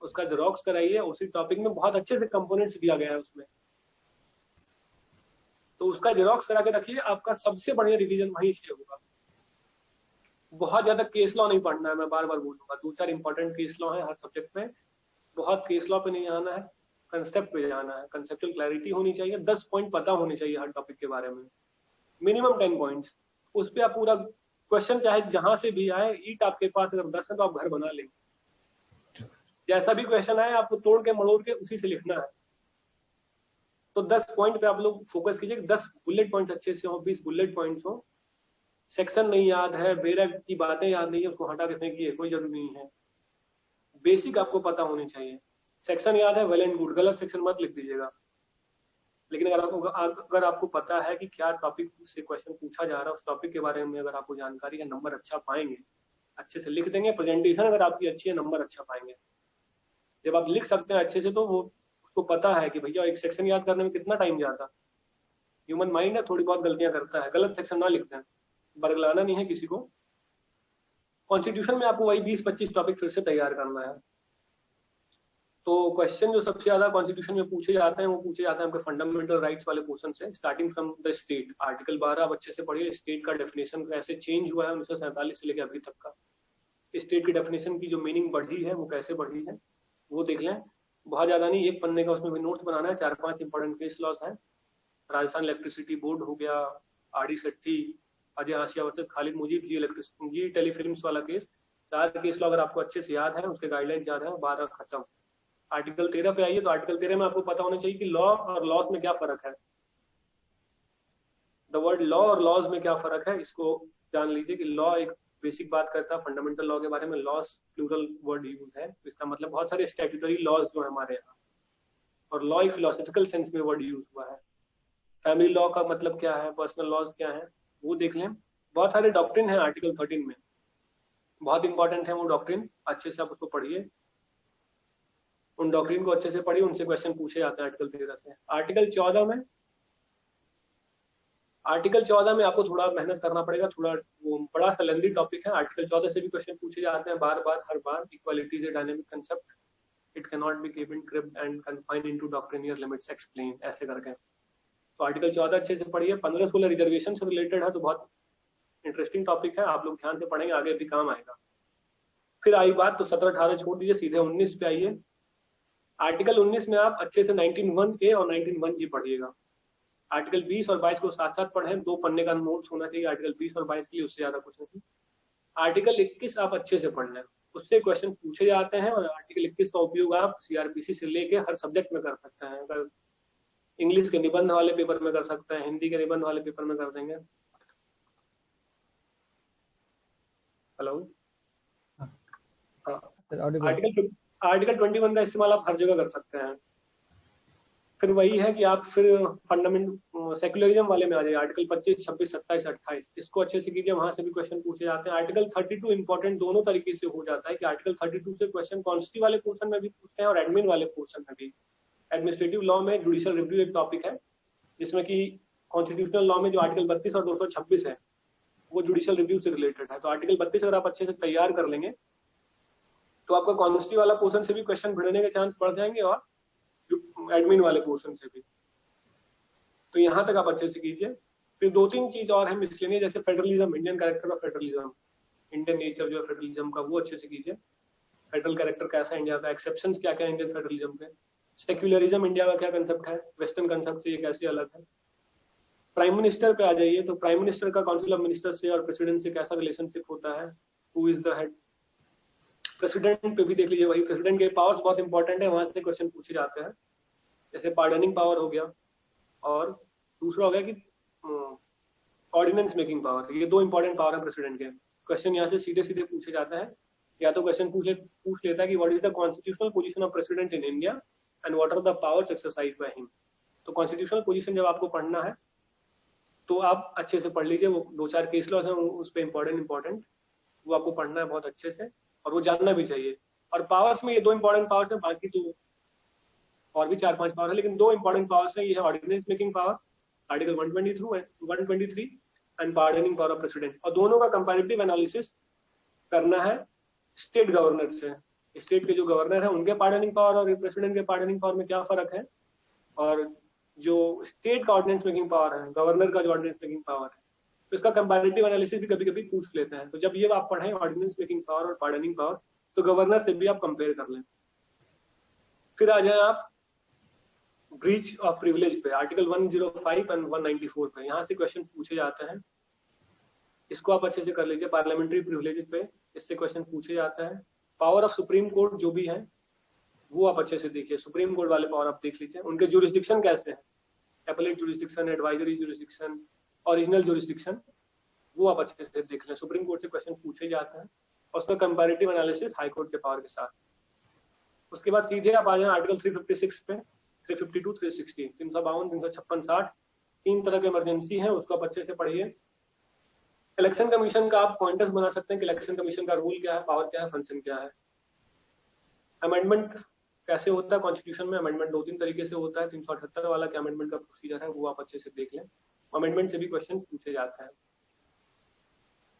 उसका जेरोक्स कराइए। उसी टॉपिक में बहुत अच्छे से कंपोनेंट्स दिया गया है उसमें, तो उसका जेरोक्स करा के रखिए। आपका सबसे बढ़िया रिवीजन वहीं से होगा। बहुत ज्यादा केस लॉ नहीं पढ़ना है, मैं बार बार बोलूंगा। 2-4 इंपॉर्टेंट केस लॉ है हर सब्जेक्ट में, बहुत केस लॉ पे नहीं आना है, कंसेप्ट पे जाना है। कंसेप्चुअल क्लैरिटी होनी चाहिए, 10 पॉइंट पता होने चाहिए हर टॉपिक के बारे में, मिनिमम 10 पॉइंट्स। उस पर आप पूरा क्वेश्चन चाहे जहां से भी आए, ईट आपके पास अगर 10 है तो आप घर बना लेंगे। जैसा भी क्वेश्चन आए आपको तोड़ के मड़ोड़ के उसी से लिखना है। तो 10 पॉइंट पे आप लोग फोकस कीजिए, 10 बुलेट पॉइंट्स अच्छे से हो, 20 बुलेट पॉइंट्स हो। सेक्शन नहीं याद है, बेरग की बातें याद नहीं है, उसको हटा के फेंकिए, कोई जरूरी नहीं है। बेसिक आपको पता होनी चाहिए। सेक्शन याद है, वेल एंड गुड, गलत सेक्शन मत लिख दीजिएगा। लेकिन अगर आपको पता है कि क्या टॉपिक से क्वेश्चन पूछा जा रहा है, उस टॉपिक के बारे में अगर आपको जानकारी है, नंबर अच्छा पाएंगे। अच्छे से लिख देंगे, प्रेजेंटेशन अगर आपकी अच्छी है, नंबर अच्छा पाएंगे। जब आप लिख सकते हैं अच्छे से, तो वो उसको पता है कि भैया एक सेक्शन याद करने में कितना टाइम जाता। ह्यूमन माइंड है, थोड़ी बहुत गलतियां करता है, गलत सेक्शन ना लिखते हैं, बरगलाना नहीं है किसी को। कॉन्स्टिट्यूशन में आपको वही 20-25 टॉपिक फिर से तैयार करना है। तो क्वेश्चन जो सबसे ज्यादा कॉन्स्टिट्यूशन में पूछे जाते हैं, वो पूछे जाते हैं आपके फंडामेंटल राइट्स वाले पोर्शन से, starting from the state. Article 12 आप अच्छे से पढ़िए, स्टेट का डेफिनेशन कैसे चेंज हुआ है 1947 से लेकर अभी तक का। स्टेट की डेफिनेशन की जो मीनिंग बढ़ी है वो कैसे बढ़ी है वो देख लें। बहुत ज्यादा नहीं, 1 पन्ने का उसमें भी नोट्स बनाना है। 4-5 इंपॉर्टेंट केस लॉस हैं। राजस्थान इलेक्ट्रिसिटी बोर्ड हो गया, आरडी सेट्टी, अजय हाशिया वर्सेस खालिद मुजीब, जी टेलीफिल्म्स वाला केस, 4 केस लॉ अगर आपको अच्छे से याद है, उसके गाइडलाइंस याद है, 12 खत्म। आर्टिकल 13 पे आइए, तो आर्टिकल 13 में आपको पता होना चाहिए कि लॉ और लॉस में क्या फर्क है। द वर्ड लॉ और लॉज में क्या फर्क है, इसको जान लीजिए कि लॉ एक बेसिक बात करता है फंडामेंटल लॉ के बारे में, लॉस प्लूरल वर्ड यूज है, तो इसका मतलब बहुत सारे स्टैट्यूटरी लॉज जो है हमारे यहाँ, और लॉ एक फिलोसॉफिकल सेंस में वर्ड यूज हुआ है। फैमिली लॉ का मतलब क्या है, पर्सनल लॉज क्या है, वो देख लें। बहुत सारे डॉक्ट्रिन है आर्टिकल 13 में, बहुत इंपॉर्टेंट है वो डॉक्ट्रिन, अच्छे से आप उसको पढ़िए, उन डॉक्ट्रिन को अच्छे से पढ़िए, उनसे क्वेश्चन पूछे जाते हैं आर्टिकल 13 से। आर्टिकल 14 में आपको थोड़ा मेहनत करना पड़ेगा, थोड़ा वो बड़ा सा लेंथी टॉपिक है। आर्टिकल 14 से भी क्वेश्चन पूछे जाते हैं बार बार, हर बार। Equality is a dynamic concept, it can not be kept cribbed and confined into doctrinaire limits explain, ऐसे करके। तो आर्टिकल 14 अच्छे से पढ़िए। 15-16 रिजर्वेशन से रिलेटेड है, तो बहुत इंटरेस्टिंग टॉपिक है, आप लोग ध्यान से पढ़ेंगे, आगे भी काम आएगा। फिर आई बात तो 17-18 छोड़ दीजिए, सीधे 19 पे आइए। आर्टिकल 19 में आप अच्छे से 19(1)A और 19(1)G पढ़िएगा। आर्टिकल 20 और 22 को साथ साथ पढ़ें, 2 पन्ने का नोट्स होना चाहिए आर्टिकल 20 और 22 के लिए, उससे ज्यादा कुछ नहीं। आर्टिकल 21 आप अच्छे से पढ़ लें, उससे क्वेश्चन पूछे जाते हैं, और आर्टिकल 21 का उपयोग आप सीआरपीसी से लेके हर सब्जेक्ट में कर सकते हैं। अगर इंग्लिश के निबंध वाले पेपर में कर सकते हैं, हिंदी के निबंध वाले पेपर में कर देंगे। हेलो, हाँ, आर्टिकल 21 का इस्तेमाल आप हर जगह कर सकते हैं। फिर वही है कि आप फिर फंडामेंट सेक्युलरिज्म वाले में आ जाइए, आर्टिकल 25, 26, 27, 28, इसको अच्छे से कीजिए, वहां से भी क्वेश्चन पूछे जाते हैं। आर्टिकल 32 इंपॉर्टेंट दोनों तरीके से हो जाता है कि आर्टिकल 32 से क्वेश्चन कॉन्स्टिट्यूशन वाले पोर्शन में भी पूछते हैं और एडमिन वाले पोर्शन में भी। एडमिनिस्ट्रेटिव लॉ में जुडिशियल रिव्यू एक टॉपिक है, जिसमें कि कॉन्स्टिट्यूशनल लॉ में जो आर्टिकल 32 और 226 है वो जुडिशियल रिव्यू से रिलेटेड है। तो आर्टिकल 32 अगर आप अच्छे से तैयार कर लेंगे तो आपका कॉन्स्टिट्यूशन वाला पोर्शन से भी क्वेश्चन भिड़ने के चांस बढ़ जाएंगे, और एडमिन वाले पोर्शन से भी। तो यहाँ तक आप अच्छे से कीजिए। फिर 2-3 चीज और है मिसलेनियस, जैसे federalism, Indian character of federalism, Indian nature जो है फेडरलिज्म का, वो अच्छे से कीजिए। फेडरल कैरेक्टर कैसा है इंडिया का, एक्सेप्शंस क्या क्या है इंडियन फेडरलिज्म के, सेक्युलरिज्म इंडिया का क्या कंसेप्ट है, वेस्टर्न कंसेप्ट से ये कैसे अलग है। प्राइम मिनिस्टर पे आ जाइए, तो प्राइम मिनिस्टर का काउंसिल ऑफ मिनिस्टर से और प्रेसिडेंट से कैसा रिलेशनशिप होता है, who is the head. President पे भी देख लीजिए, वही प्रेसिडेंट के पावर्स बहुत इंपॉर्टेंट है, वहां से क्वेश्चन पूछे जाते हैं, जैसे पार्डनिंग पावर हो गया, और दूसरा हो गया कि ऑर्डिनेंस मेकिंग पावर। ये 2 इंपॉर्टेंट पावर है प्रेसिडेंट के। क्वेश्चन यहाँ से सीधे सीधे पूछे जाते हैं, या तो क्वेश्चन पूछ लेता है कि what is the constitutional position of president in India and what are the powers exercise by him. तो कॉन्स्टिट्यूशनल पोजीशन जब आपको पढ़ना है तो आप अच्छे से पढ़ लीजिए, वो 2-4 केस लॉज हैं उस पर इंपॉर्टेंट, वो आपको पढ़ना है बहुत अच्छे से, और वो जानना भी चाहिए। और पावर्स में ये 2 इंपॉर्टेंट पावर्स हैं, बाकी तो और भी 4-5 पावर है, लेकिन 2 इंपॉर्टेंट पावर्स है, ये है ordinance making power article 123 and pardoning power of president. और दोनों का कंपैरेटिव एनालिसिस करना है स्टेट गवर्नर से, स्टेट के जो गवर्नर है उनके पार्डनिंग पावर और प्रेसिडेंट के पार्डनिंग पावर में क्या फर्क है, और जो स्टेट का ऑर्डिनेंस मेकिंग पावर है, गवर्नर का जो ऑर्डिनेंस मेकिंग पावर है, तो इसका कंपैरेटिव एनालिसिस भी कभी कभी पूछ लेते हैं। तो जब ये आप पढ़ें ऑर्डिनेंस मेकिंग पावर और पार्डनिंग पावर, तो गवर्नर से भी आप कंपेयर कर लें। फिर आ जाए आप ब्रीच ऑफ प्रिविलेज पे, आर्टिकल 105 एंड 194 पे, यहाँ से क्वेश्चन पूछे जाते हैं, इसको आप अच्छे से कर लीजिए। पार्लियामेंट्री प्रिविलेज पे इससे क्वेश्चन पूछे जाते हैं। पावर ऑफ सुप्रीम कोर्ट जो भी है वो आप अच्छे से देखिए, सुप्रीम कोर्ट वाले पावर आप देख लीजिए, उनके जुरिस्डिक्शन कैसे हैं, appellate jurisdiction, advisory jurisdiction, original jurisdiction, वो आप अच्छे से देख लें। सुप्रीम कोर्ट से क्वेश्चन पूछे जाते हैं, और उसका कंपैरेटिव एनालिसिस हाई कोर्ट के पावर के साथ। उसके बाद सीधे आप आ जाए आर्टिकल 356 पे, 352, 360, 352, 356, 60, 3 तरह के इमरजेंसी है, उसको आप अच्छे से पढ़िए। इलेक्शन कमीशन का आप पॉइंटर्स बना सकते हैं कि इलेक्शन कमीशन का रूल क्या है, पावर क्या है, फंक्शन क्या है। अमेंडमेंट कैसे होता है कॉन्स्टिट्यूशन में, अमेंडमेंट 2-3 तरीके से होता है, 378 वाला क्या अमेंडमेंट का प्रोसीजर है वो आप अच्छे से देख लें, अमेंडमेंट से भी क्वेश्चन पूछे जाते हैं।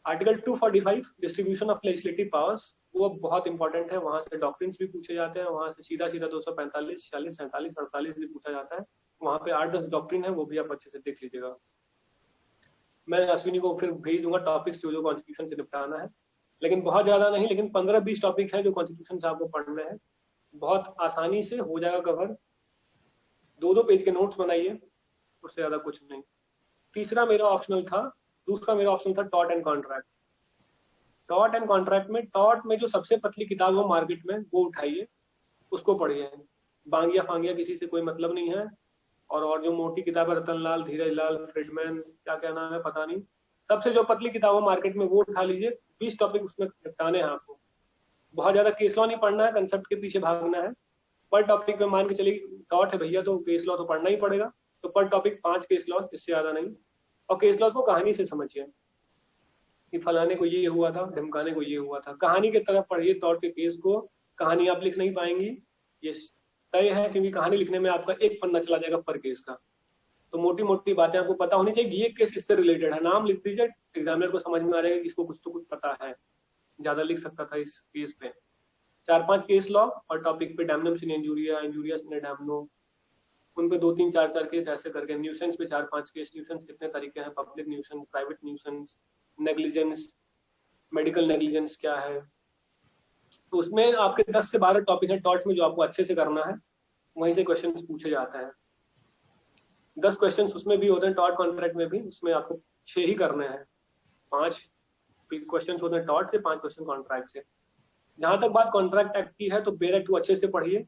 Article 245 distribution of legislative powers, वो बहुत इंपॉर्टेंट है, वहां से डॉक्ट्रिन्स भी पूछे जाते हैं, वहां से सीधा 245, 46, 47, 48 भी पूछा जाता है, वहां पे 8-10 डॉक्ट्रिन है, वो भी आप अच्छे से देख लीजिएगा। मैं अश्विनी को फिर भेज दूंगा टॉपिक्स जो कॉन्स्टिट्यूशन से निपटाना है, लेकिन बहुत ज्यादा नहीं, लेकिन 15-20 टॉपिक है जो कॉन्स्टिट्यूशन से आपको पढ़ने हैं, बहुत आसानी से हो जाएगा कवर। 2-2 पेज के नोट्स बनाइए, उससे ज्यादा कुछ नहीं। दूसरा मेरा ऑप्शनल था taught and contract. Tort and contract में, टॉर्ट में जो सबसे पतली किताब हो मार्केट में वो उठाइए, उसको पढ़िए। बांगिया फांगिया किसी से कोई मतलब नहीं है। और जो मोटी किताब है, रतन लाल, धीरज लाल, फ्रिडमैन, क्या नाम है पता नहीं, सबसे जो पतली किताब हो मार्केट में वो उठा लीजिए। 20 टॉपिक उसमें निपटाने हैं आपको। बहुत ज्यादा केस लॉ नहीं पढ़ना है, कंसेप्ट के पीछे भागना है। पर टॉपिक में मान के चलिए टॉर्ट है भैया तो केस लॉ तो पढ़ना ही पड़ेगा, तो पर टॉपिक 5 केस लॉ, इससे ज्यादा नहीं। और केस लॉ को कहानी से समझिए कि फलाने को ये हुआ था, ढमकाने को ये हुआ था, कहानी की तरफ पढ़िए। टॉर्ट के केस को कहानी आप लिख नहीं पाएंगी, ये तय है, क्योंकि कहानी लिखने में आपका एक पन्ना चला जाएगा पर केस का। तो मोटी मोटी बातें आपको पता होनी चाहिए, ये केस इससे रिलेटेड है, नाम लिख दीजिए, एग्जामिनर को समझ में आ जाएगा कि इसको कुछ तो कुछ पता है। ज्यादा लिख सकता था इस केस पे। 4-5 केस लॉ और टॉपिक पे डैमनम सिन इंजूरिया, इंजूरिया सिन डैमनो, उन पे 2-3 4-4 केस ऐसे करके। न्यूसेंस पे 4-5 केस। न्यूसेंस कितने तरीके हैं, public nuisance, private nuisance, negligence, medical negligence क्या है। तो उसमें आपके 10 से 12 टॉपिक है टॉर्च में जो आपको अच्छे से करना है, वहीं से क्वेश्चन पूछे जाता है। 10 क्वेश्चन उसमें भी होते हैं टॉर्च कॉन्ट्रैक्ट में भी, उसमें आपको 6 ही करने हैं। 5 क्वेश्चन होते हैं टॉर्च से, 5 क्वेश्चन कॉन्ट्रैक्ट से। जहां तक बात कॉन्ट्रैक्ट एक्ट की है तो बेयर एक्ट को अच्छे से पढ़िए,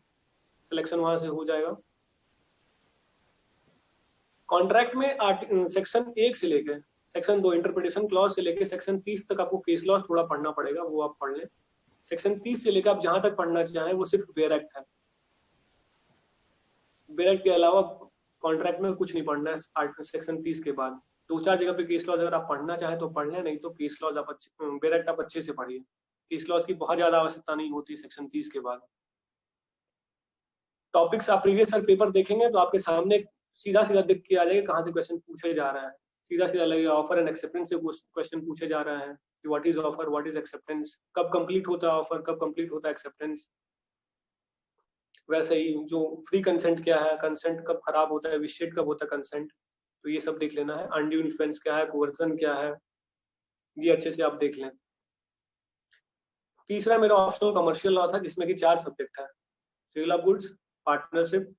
सिलेक्शन वहां से हो जाएगा। कॉन्ट्रैक्ट में सेक्शन 1 से लेकर सेक्शन 2 इंटरप्रिटेशन क्लॉज से लेकर सेक्शन 30 तक आपको केस लॉ थोड़ा पढ़ना पड़ेगा, वो आप पढ़ लें। सेक्शन 30 से लेकर आप जहां तक पढ़ना चाहें वो सिर्फ बेयर एक्ट है। बेयर एक्ट के अलावा कॉन्ट्रैक्ट में कुछ नहीं पढ़ना है। सेक्शन 30 के बाद 2-4 जगह पे केस लॉज अगर आप पढ़ना चाहें तो पढ़ लें, नहीं तो केस लॉज आप बेयर एक्ट आप अच्छे से पढ़िए। केस लॉज की बहुत ज्यादा आवश्यकता नहीं होती सेक्शन 30 के बाद। टॉपिक्स आप प्रीवियस ईयर पेपर देखेंगे तो आपके सामने सीधा सीधा दिख के आ जाएगा कहाँ से क्वेश्चन पूछे जा रहा है। सीधा सीधा लगेगा ऑफर एंड एक्सेप्टेंस से क्वेश्चन पूछे जा रहा है कि what is offer, what is acceptance, कब कंप्लीट होता है ऑफर, कब कंप्लीट होता है एक्सेप्टेंस। वैसे ही जो फ्री कंसेंट क्या है, कंसेंट कब खराब होता है, विशेड कब होता है कंसेंट, तो ये सब देख लेना है। अनड्यू इन्फ्लुएंस क्या है, कोवर्जन क्या है, ये अच्छे से आप देख लें। तीसरा मेरा ऑप्शनल कमर्शियल लॉ था जिसमें कि 4 सब्जेक्ट है, sale of goods, partnership,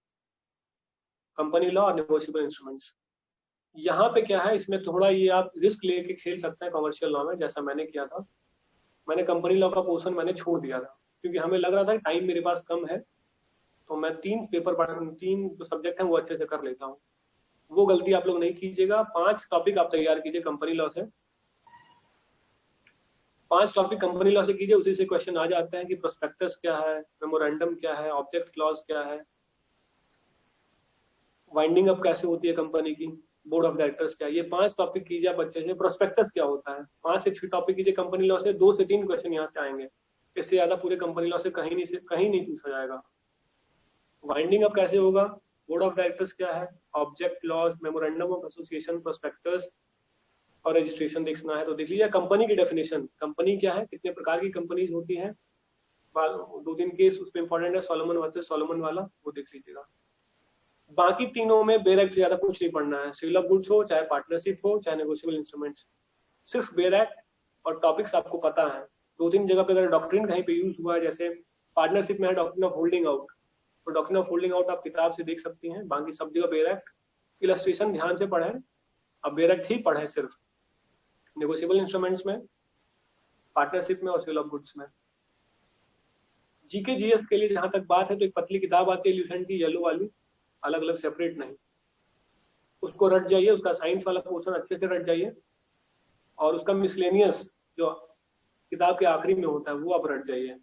company law और नेगोशिएबल इंस्ट्रूमेंट्स। यहाँ पे क्या है, इसमें थोड़ा ये आप रिस्क लेके खेल सकते हैं कमर्शियल लॉ में, जैसा मैंने किया था। मैंने कंपनी लॉ का पोर्शन मैंने छोड़ दिया था क्योंकि हमें लग रहा था टाइम मेरे पास कम है, तो मैं 3 जो सब्जेक्ट हैं वो अच्छे से कर लेता हूँ। वो गलती आप लोग नहीं कीजिएगा। 5 टॉपिक आप तैयार कीजिए कंपनी लॉ से। 5 टॉपिक कंपनी लॉ से कीजिए, उसी से क्वेश्चन आ जाते हैं कि प्रोस्पेक्टस क्या है, मेमोरेंडम क्या है, ऑब्जेक्ट क्लॉज क्या है, वाइंडिंग अप कैसे होती है कंपनी की, बोर्ड ऑफ डायरेक्टर्स क्या है। ये 5 टॉपिक कीजिए आप बच्चे से। प्रोस्पेक्टस क्या होता है, 5 से 6 टॉपिक कीजिए कंपनी लॉ से। 2 से 3 क्वेश्चन यहाँ से आएंगे, इससे ज्यादा पूरे कंपनी लॉ से कहीं नहीं पूछा जाएगा। वाइंडिंग अप कैसे होगा, बोर्ड ऑफ डायरेक्टर्स क्या है, object clause, memorandum of association, prospectus और रजिस्ट्रेशन देखना है तो देख लीजिए। कंपनी की डेफिनेशन, कंपनी क्या है, कितने प्रकार की कंपनीज होती हैं, 2-3 केस उसमें इंपॉर्टेंट है, सोलोमन वर्सेस सोलोमन वाला, वो देख लीजिएगा। बाकी तीनों में बेयर एक्ट से ज्यादा कुछ नहीं पढ़ना है। सेल ऑफ गुड्स हो, चाहे पार्टनरशिप हो, चाहे नेगोशिएबल इंस्ट्रूमेंट्स, सिर्फ बेयर एक्ट और टॉपिक्स आपको पता है। 2-3 जगह पे अगर डॉक्ट्रिन कहीं पे यूज हुआ है, जैसे पार्टनरशिप में है डॉक्ट्रिन ऑफ होल्डिंग आउट, तो डॉक्ट्रिन ऑफ होल्डिंग आउट आप किताब से देख सकती हैं। बाकी सब जगह बेयर एक्ट, इलस्ट्रेशन ध्यान से पढ़ें, अब बेयर एक्ट ही पढ़ें सिर्फ, नेगोशिएबल इंस्ट्रूमेंट्स में, पार्टनरशिप में और सेल ऑफ गुड्स में। जीके जीएस के लिए जहां तक बात है तो एक पतली किताब आती है ल्यूसेंट की, येलो वाली, अलग अलग सेपरेट नहीं, उसको रट जाइए। उसका साइंस वाला पोर्शन अच्छे से रट जाइए और उसका मिसलेनियस जो किताब के आखिरी में होता है वो आप रट जाइए।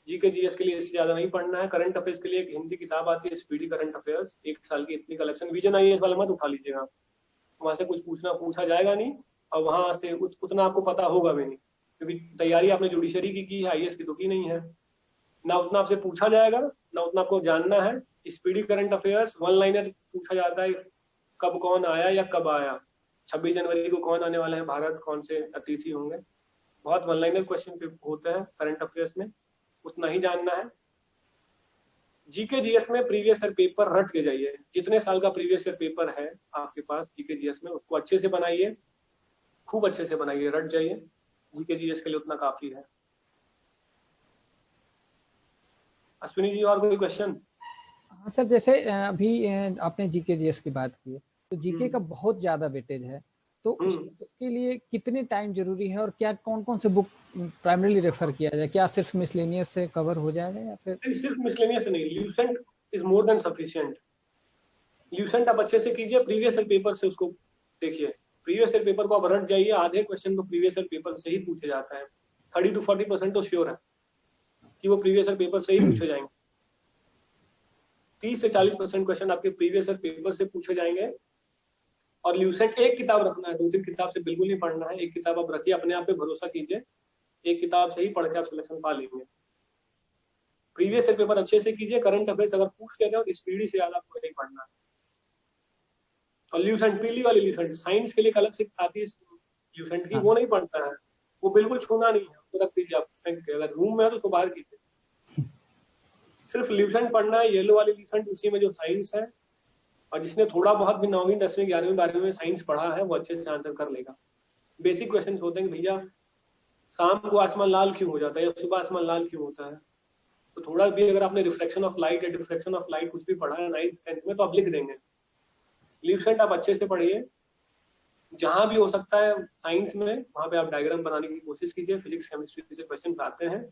जीके जीएस के लिए इससे ज्यादा नहीं पढ़ना है। करंट अफेयर्स के लिए एक हिंदी किताब आती है स्पीडी करंट अफेयर्स, 1 साल की इतनी कलेक्शन। विजन आईएएस वाला मत उठा लीजिएगा, वहां से कुछ पूछा जाएगा नहीं और वहां से उतना आपको पता होगा भी नहीं, क्योंकि तैयारी आपने जुडिशरी की है, आईएएस की तो की नहीं है। ना उतना आपसे पूछा जाएगा, ना उतना आपको जानना है। स्पीडी करंट अफेयर्स 1 लाइनर पूछा जाता है, कब कौन आया या कब आया, 26 जनवरी को कौन आने वाले हैं भारत, कौन से अतिथि होंगे, बहुत 1 लाइनर क्वेश्चन होते हैं करंट अफेयर्स में, उतना ही जानना है। जीके जीएस में प्रीवियस ईयर पेपर रट के जाइए। जितने साल का प्रीवियस ईयर पेपर है आपके पास जीके जीएस में, उसको अच्छे से बनाइए, खूब अच्छे से बनाइए, रट जाइए। जीके जीएस के लिए उतना काफी है। अश्विनी जी और कोई क्वेश्चन? हाँ सर, जैसे अभी आपने जीके जीएस की बात की है, तो जीके का बहुत ज़्यादा वेटेज है, तो उसके लिए कितने टाइम जरूरी है और क्या कौन कौन से बुक प्राइमरीली रेफर किया जाए? क्या सिर्फ मिसलेनियस से कवर हो जाएगा या फिर? सिर्फ मिसलेनियस नहीं, Lucent is more than sufficient. Lucent आप अच्छे से कीजिए, प्रीवियस ईयर पेपर से उसको देखिए। प्रीवियस ईयर पेपर को आप रट जाइए, आधे क्वेश्चन तो प्रीवियस ईयर पेपर से ही पूछे जाता है। 30 to 40% तो श्योर है कि वो प्रीवियस ईयर पेपर से ही पूछे जाएंगे। 30 से 40% क्वेश्चन आपके प्रीवियस ईयर पेपर से पूछे जाएंगे। और ल्यूसेंट एक किताब रखना है, 2-3 किताब से बिल्कुल नहीं पढ़ना है। एक किताब आप रखिए, अपने आप पे भरोसा कीजिए, एक किताब से ही पढ़ के आप सिलेक्शन पा लेंगे। प्रीवियस ईयर पेपर अच्छे से कीजिए, करंट अफेयर्स अगर पूछ लेते हो तो स्पीडी से ज्यादा आपको नहीं पढ़ना है। और ल्यूसेंट, पीली वाली ल्यूसेंट, साइंस के लिए अलग से आती है ल्यूसेंट की, वो नहीं पढ़ता है, वो बिल्कुल छूना नहीं है, उसको रख दीजिए आप फेंक के। अगर रूम में है तो उसको बाहर कीजिए। सिर्फ ल्यूसेंट पढ़ना है, येलो वाली ल्यूसेंट, उसी में जो साइंस है। और जिसने थोड़ा बहुत भी 9वीं 10वीं 11वीं 12वीं में साइंस पढ़ा है वो अच्छे से आंसर कर लेगा। बेसिक क्वेश्चन होते हैं कि भैया शाम को आसमान लाल क्यों हो जाता है या सुबह आसमान लाल क्यों होता है। तो थोड़ा भी अगर आपने रिफ्लेक्शन ऑफ लाइट या डिफ्रेक्शन ऑफ लाइट कुछ भी पढ़ा है 9th 10th में तो आप लिख देंगे। ल्यूसेंट आप अच्छे से पढ़िए, जहां भी हो सकता है साइंस में वहां पे आप डायग्राम बनाने की कोशिश कीजिए। फिजिक्स केमिस्ट्री से क्वेश्चन आते हैं,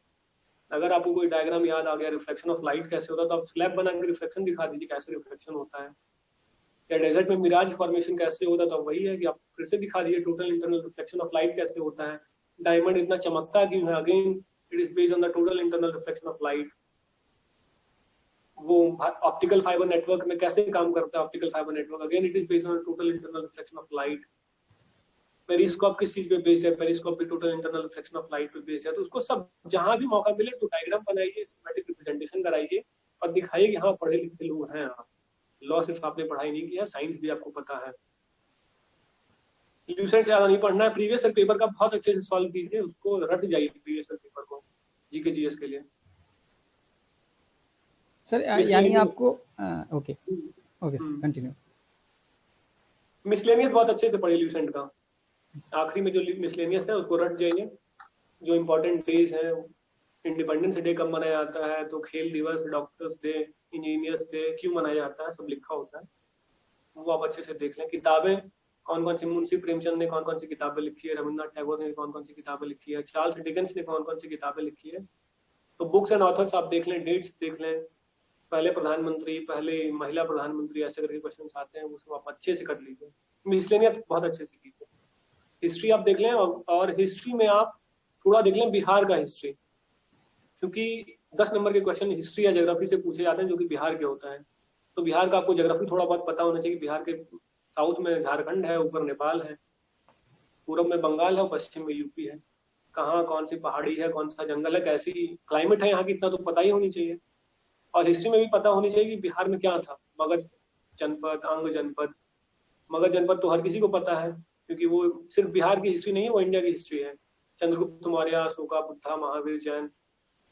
अगर आपको कोई डायग्राम याद आ गया रिफ्लेक्शन ऑफ लाइट कैसे होता है तो आप स्लैब बना के रिफ्लेक्शन दिखा दीजिए कैसे रिफ्लेक्शन होता है। या डेजर्ट में मिराज फॉर्मेशन कैसे होता है तो वही है कि आप फिर से दिखा दीजिए total internal reflection of light कैसे होता है। डायमंड इतना चमकता क्यों है, again it is based on the total internal reflection of light. वो ऑप्टिकल फाइबर नेटवर्क में कैसे काम करता है optical fibre network, again it is based on total internal reflection of light. Periscope किस चीज पे बेस्ड है, पेरिस्कोप भी total internal reflection of light पे बेस्ड है। तो उसको सब जहां भी मौका मिले तो डायग्राम बनाइए, सिस्टमैटिक रिप्रेजेंटेशन कराइए और दिखाइए कि हाँ पढ़े लिखे लोग हैं आप। लॉ सिर्फ आपने पढ़ाई नहीं किया, साइंस भी आपको पता है। ल्यूसेंट से ज्यादा नहीं पढ़ना है, प्रीवियस ईयर पेपर का बहुत अच्छे से सॉल्व कीजिए, उसको रट जाइए प्रीवियस ईयर पेपर को जीके जीएस के लिए। सर यानी आपको ओके सर कंटिन्यू। मिसलेनियस बहुत अच्छे से पढ़िए ल्यूसेंट का, आखिरी में जो मिसलेनियस है उसको रट जाइए। जो इम्पोर्टेंट डेज है, इंडिपेंडेंस डे कब मनाया जाता है, तो खेल दिवस, डॉक्टर्स डे, इंजीनियर्स डे क्यों मनाया जाता है, सब लिखा होता है, वो आप अच्छे से देख लें। किताबें कौन कौन सी, मुंशी प्रेमचंद ने कौन कौन सी किताबें लिखी है, रविन्द्रनाथ टैगोर ने कौन कौन सी किताबें लिखी है, चार्ल्स डिकेंस ने कौन कौन सी किताबें लिखी है, तो बुक्स एंड ऑथर्स आप देख लें, डेट्स देख लें, पहले प्रधानमंत्री, पहले महिला प्रधानमंत्री, ऐसे करके क्वेश्चन आते हैं, वो सब आप अच्छे से कर लीजिए। मिसलेनियस बहुत अच्छे से कीजिए। हिस्ट्री आप देख लें, और हिस्ट्री में आप थोड़ा देख लें बिहार का हिस्ट्री, क्योंकि 10 नंबर के क्वेश्चन हिस्ट्री या ज्योग्राफी से पूछे जाते हैं जो कि बिहार के होता है। तो बिहार का आपको ज्योग्राफी थोड़ा बहुत पता होना चाहिए। बिहार के साउथ में झारखंड है, ऊपर नेपाल है, पूर्व में बंगाल है और पश्चिम में यूपी है। कहाँ कौन सी पहाड़ी है, कौन सा जंगल है, कैसी क्लाइमेट है यहाँ की, इतना तो पता ही होनी चाहिए। और हिस्ट्री में भी पता होनी चाहिए कि बिहार में क्या था, मगध जनपद, अंग जनपद। मगध जनपद तो हर किसी को पता है, क्योंकि वो सिर्फ बिहार की हिस्ट्री नहीं है, वो इंडिया की हिस्ट्री है। चंद्रगुप्त मौर्य, अशोका, बुद्धा, महावीर जैन।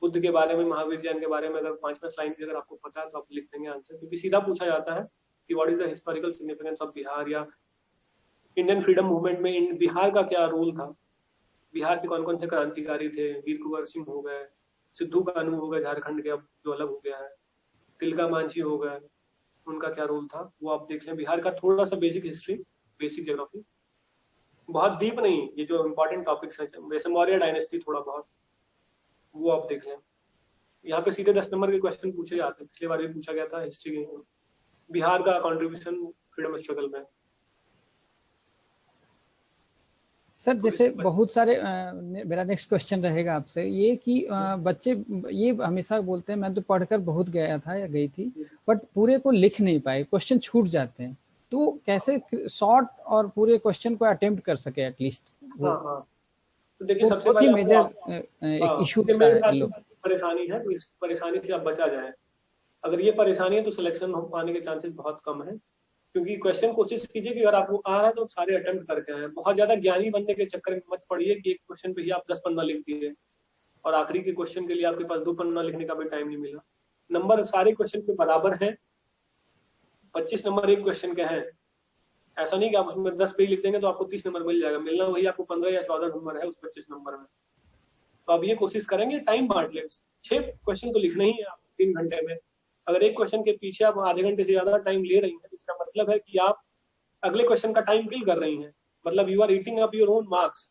बुद्ध के बारे में, महावीर जैन के बारे में अगर 5-5 लाइन भी अगर आपको पता है तो आप लिख देंगे आंसर, क्योंकि सीधा पूछा जाता है कि what is the historical significance of Bihar, या इंडियन फ्रीडम मूवमेंट में बिहार का क्या रोल था, बिहार से कौन कौन से क्रांतिकारी थे, वीर कुंवर सिंह हो गए, सिद्धू कानू हो गए झारखंड के, अब जो अलग हो गया है, तिलका मांझी हो गए, उनका क्या रोल था, वो आप देख लें। बिहार का थोड़ा सा बेसिक हिस्ट्री, बेसिक ज्योग्राफी, बहुत डीप नहीं, ये जो इंपॉर्टेंट टॉपिक्स हैं, वैसे मौर्य डायनेस्टी थोड़ा बहुत, वो आप देख लें। यहाँ पे सीधे 10 नंबर के क्वेश्चन पूछे जाते हैं, पिछले बार भी पूछा गया था हिस्ट्री के, बिहार का कंट्रीब्यूशन फ्रीडम स्ट्रगल में। सर जैसे बहुत सारे मेरा नेक्स्ट क्वेश्चन रहेगा आपसे ये कि बच्चे ये हमेशा बोलते हैं मैं तो पढ़कर बहुत गया था या गई थी बट पूरे को लिख नहीं पाए, क्वेश्चन छूट जाते हैं, तो कैसे शॉर्ट और पूरे क्वेश्चन को अटेम्प्ट कर सके एटलीस्ट? तो देखिए सबसे पहले मेजर एक इशू परेशानी है, तो इस परेशानी से आप बचा जाए। अगर ये परेशानी है तो सिलेक्शन हो पाने के चांसेस बहुत कम है, क्योंकि क्वेश्चन कोशिश कीजिए कि अगर आपको आ रहा है तो सारे अटेम्प्ट करके आए। बहुत ज्यादा ज्ञानी बनने के चक्कर में मत पड़िए कि एक क्वेश्चन पे ही आप 10 पन्ना लिख दिए और आखिरी के क्वेश्चन के लिए आपके पास 2 पन्ना लिखने का भी टाइम नहीं मिला। नंबर सारे क्वेश्चन पे बराबर है, 25 नंबर एक क्वेश्चन के हैं। ऐसा नहीं कि आप उसमें 10 पेज लिख देंगे तो आपको 30 नंबर मिल जाएगा, मिलना वही आपको 15 या 14 नंबर है उस 25 नंबर में। तो आप ये कोशिश करेंगे, टाइम बांट ले, 6 क्वेश्चन तो लिखना ही है आप 3 घंटे में। अगर एक क्वेश्चन के पीछे आप आधे घंटे से ज्यादा टाइम ले रही हैं तो इसका मतलब है कि आप अगले क्वेश्चन का टाइम किल कर रही हैं। मतलब you are eating up your own marks.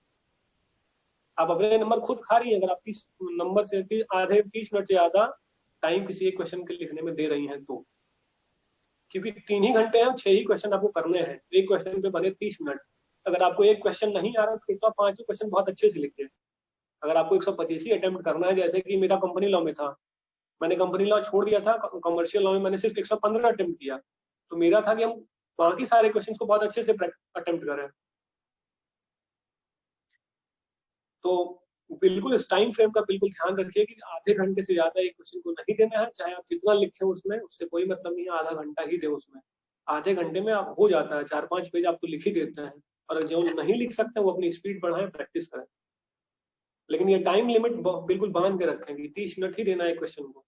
आप अपने नंबर खुद खा रही हैं अगर आप 30 नंबर से आधे 30 मिनट से ज्यादा टाइम किसी एक क्वेश्चन के लिखने में दे रही हैं तो, क्योंकि 3 ही घंटे हैं, 6 ही क्वेश्चन आपको करने हैं, एक क्वेश्चन पे बने 30 मिनट। अगर आपको एक क्वेश्चन नहीं आ रहा तो फिर तो आप 5 क्वेश्चन बहुत अच्छे से लिखिए। अगर आपको 125 ही अटेम्प्ट करना है, जैसे कि मेरा कंपनी लॉ में था, मैंने कंपनी लॉ छोड़ दिया था, कमर्शियल लॉ में मैंने सिर्फ 115 अटेम्प्ट किया, तो मेरा था कि हम बाकी सारे क्वेश्चन को बहुत अच्छे से अटेम्प्ट करें। तो बिल्कुल इस टाइम फ्रेम का बिल्कुल ध्यान रखिए कि आधे घंटे से ज्यादा एक क्वेश्चन को नहीं देना है, चाहे आप जितना लिखे उसमें, उससे कोई मतलब नहीं है, आधा घंटा ही दे उसमें। आधे घंटे में आप हो जाता है, 4-5 पेज आप तो लिख ही देते हैं, और जो नहीं लिख सकते वो अपनी स्पीड बढ़ाएं, प्रैक्टिस करें। लेकिन ये टाइम लिमिट बिल्कुल बांध के रखेंगे, 30 मिनट ही देना है क्वेश्चन को।